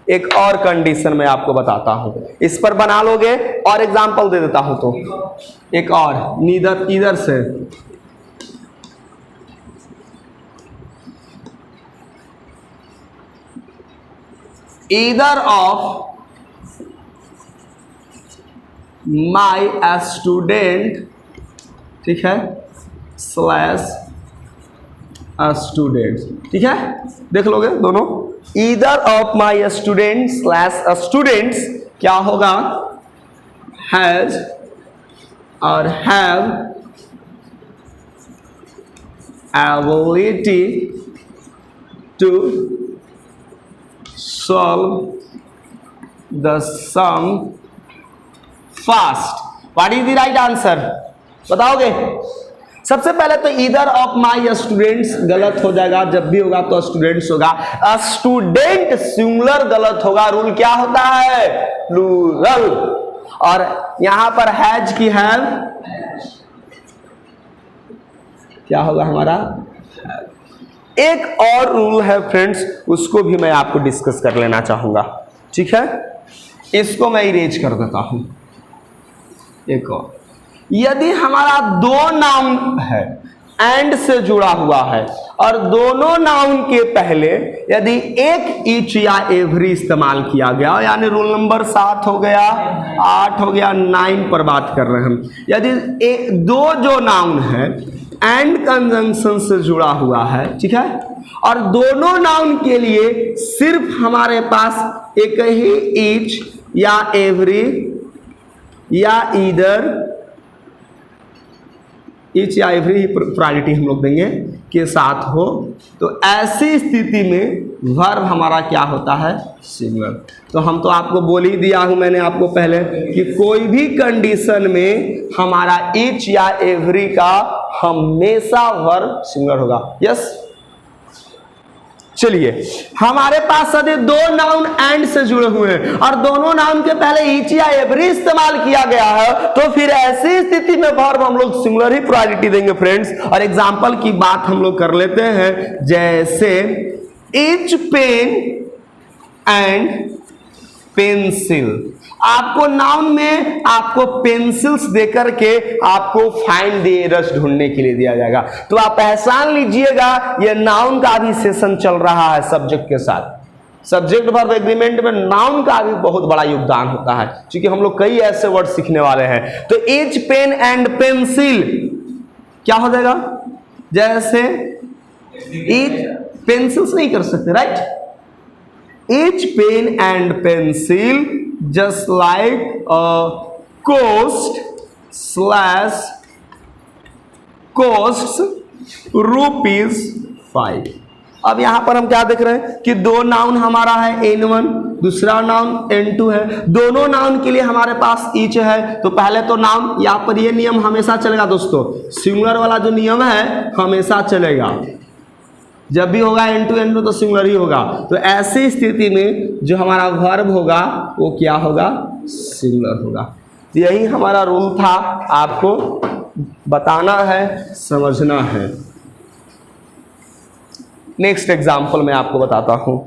एक और कंडीशन में आपको बताता हूं, इस पर बना लोगे और एग्जाम्पल दे देता हूं। तो एक और नीदर इधर से ईदर ऑफ माई स्टूडेंट, ठीक है, स्लैश स्टूडेंट्स, ठीक है, देख लोगे दोनों। Either of my student slash students क्या होगा? हैज और have ability to solve the sum fast. What is the right answer? बताओगे? सबसे पहले तो ईदर ऑफ माई स्टूडेंट्स गलत हो जाएगा, जब भी होगा तो स्टूडेंट्स होगा। स्टूडेंट सिंगुलर गलत होगा। रूल क्या होता है? प्लूरल। और यहां पर हैज की हैव क्या होगा हमारा? एक और रूल है फ्रेंड्स, उसको भी मैं आपको डिस्कस कर लेना चाहूंगा, ठीक है? इसको मैं इरेज कर देता हूं। एक और, यदि हमारा दो नाउन है एंड से जुड़ा हुआ है और दोनों नाउन के पहले यदि एक ईच या एवरी इस्तेमाल किया गया, यानी रूल नंबर 7 हो गया, 8 हो गया, 9 पर बात कर रहे हैं हम। यदि दो जो नाउन है एंड कंजंक्शन से जुड़ा हुआ है, ठीक है, और दोनों नाउन के लिए सिर्फ हमारे पास एक ही ईच या एवरी या ईदर, ईच या एवरी ही प्रायोरिटी हम लोग देंगे के साथ हो, तो ऐसी स्थिति में वर्ब हमारा क्या होता है? सिंगुलर। तो हम तो आपको बोल ही दिया हूं मैंने आपको पहले कि कोई भी कंडीशन में हमारा ईच या एवरी का हमेशा वर्ब सिंगुलर होगा। यस। चलिए, हमारे पास सभी दो नाउन एंड से जुड़े हुए हैं और दोनों नाउन के पहले ईच या एवरी इस्तेमाल किया गया है, तो फिर ऐसी स्थिति में वर्ब हम लोग सिंगुलर ही प्रायोरिटी देंगे फ्रेंड्स। और एग्जांपल की बात हम लोग कर लेते हैं, जैसे ईच पेन एंड पेंसिल। आपको नाउन में आपको पेंसिल्स देकर के आपको फाइंड द एरर्स ढूंढने के लिए दिया जाएगा। तो आप पहचान लीजिएगा ये नाउन का भी सेशन चल रहा है सब्जेक्ट के साथ। सब्जेक्ट वर्ब एग्रीमेंट में नाउन का भी बहुत बड़ा योगदान होता है, क्योंकि हम लोग कई ऐसे वर्ड सीखने वाले हैं। तो ईच पेन एंड पेंसिल क्या हो जाएगा? जैसे ईच पेंसिल्स नहीं कर सकते, right? Each pen and pencil just like costs ₹5। अब यहां पर हम क्या देख रहे हैं कि दो नाउन हमारा है N1, दूसरा नाउन N2 है। दोनों नाउन के लिए हमारे पास ईच है, तो पहले तो नाउन, यहां पर ये नियम हमेशा चलेगा दोस्तों, सिंगुलर वाला जो नियम है हमेशा चलेगा। जब भी होगा N2 तो सिंगुलर ही होगा। तो ऐसी स्थिति में जो हमारा वर्ब होगा वो क्या होगा? सिंगुलर होगा। तो यही हमारा रूल था, आपको बताना है, समझना है। नेक्स्ट एग्जांपल मैं आपको बताता हूं।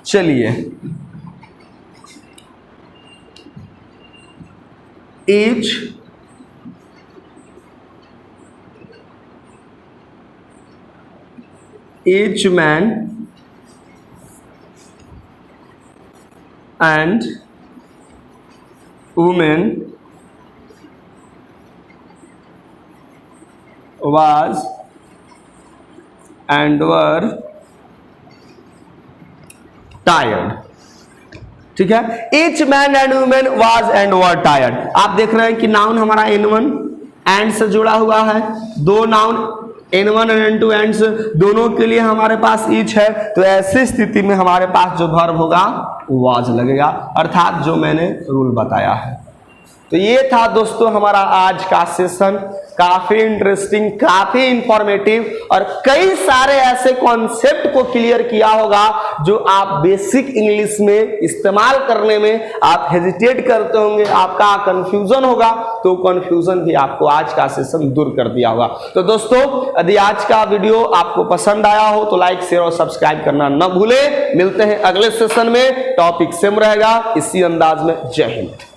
चलिए, each man and woman was and were tired. ठीक है, each man and women was and were tired. आप देख रहे हैं कि नाउन हमारा N1 एंड से जुड़ा हुआ है, दो नाउन N1 और N2 एंड्स दोनों के लिए हमारे पास ईच है, तो ऐसी स्थिति में हमारे पास जो वर्ब होगा वाज लगेगा, अर्थात जो मैंने रूल बताया है। तो ये था दोस्तों हमारा आज का सेशन, काफी इंटरेस्टिंग, काफी इंफॉर्मेटिव और कई सारे ऐसे कॉन्सेप्ट को क्लियर किया होगा जो आप बेसिक इंग्लिश में इस्तेमाल करने में आप हेजिटेट करते होंगे, आपका कंफ्यूजन होगा, तो कंफ्यूजन भी आपको आज का सेशन दूर कर दिया होगा। तो दोस्तों यदि आज का वीडियो आपको पसंद आया हो तो लाइक शेयर और सब्सक्राइब करना न भूले। मिलते हैं अगले सेशन में, टॉपिक सेम रहेगा इसी अंदाज में। जय हिंद।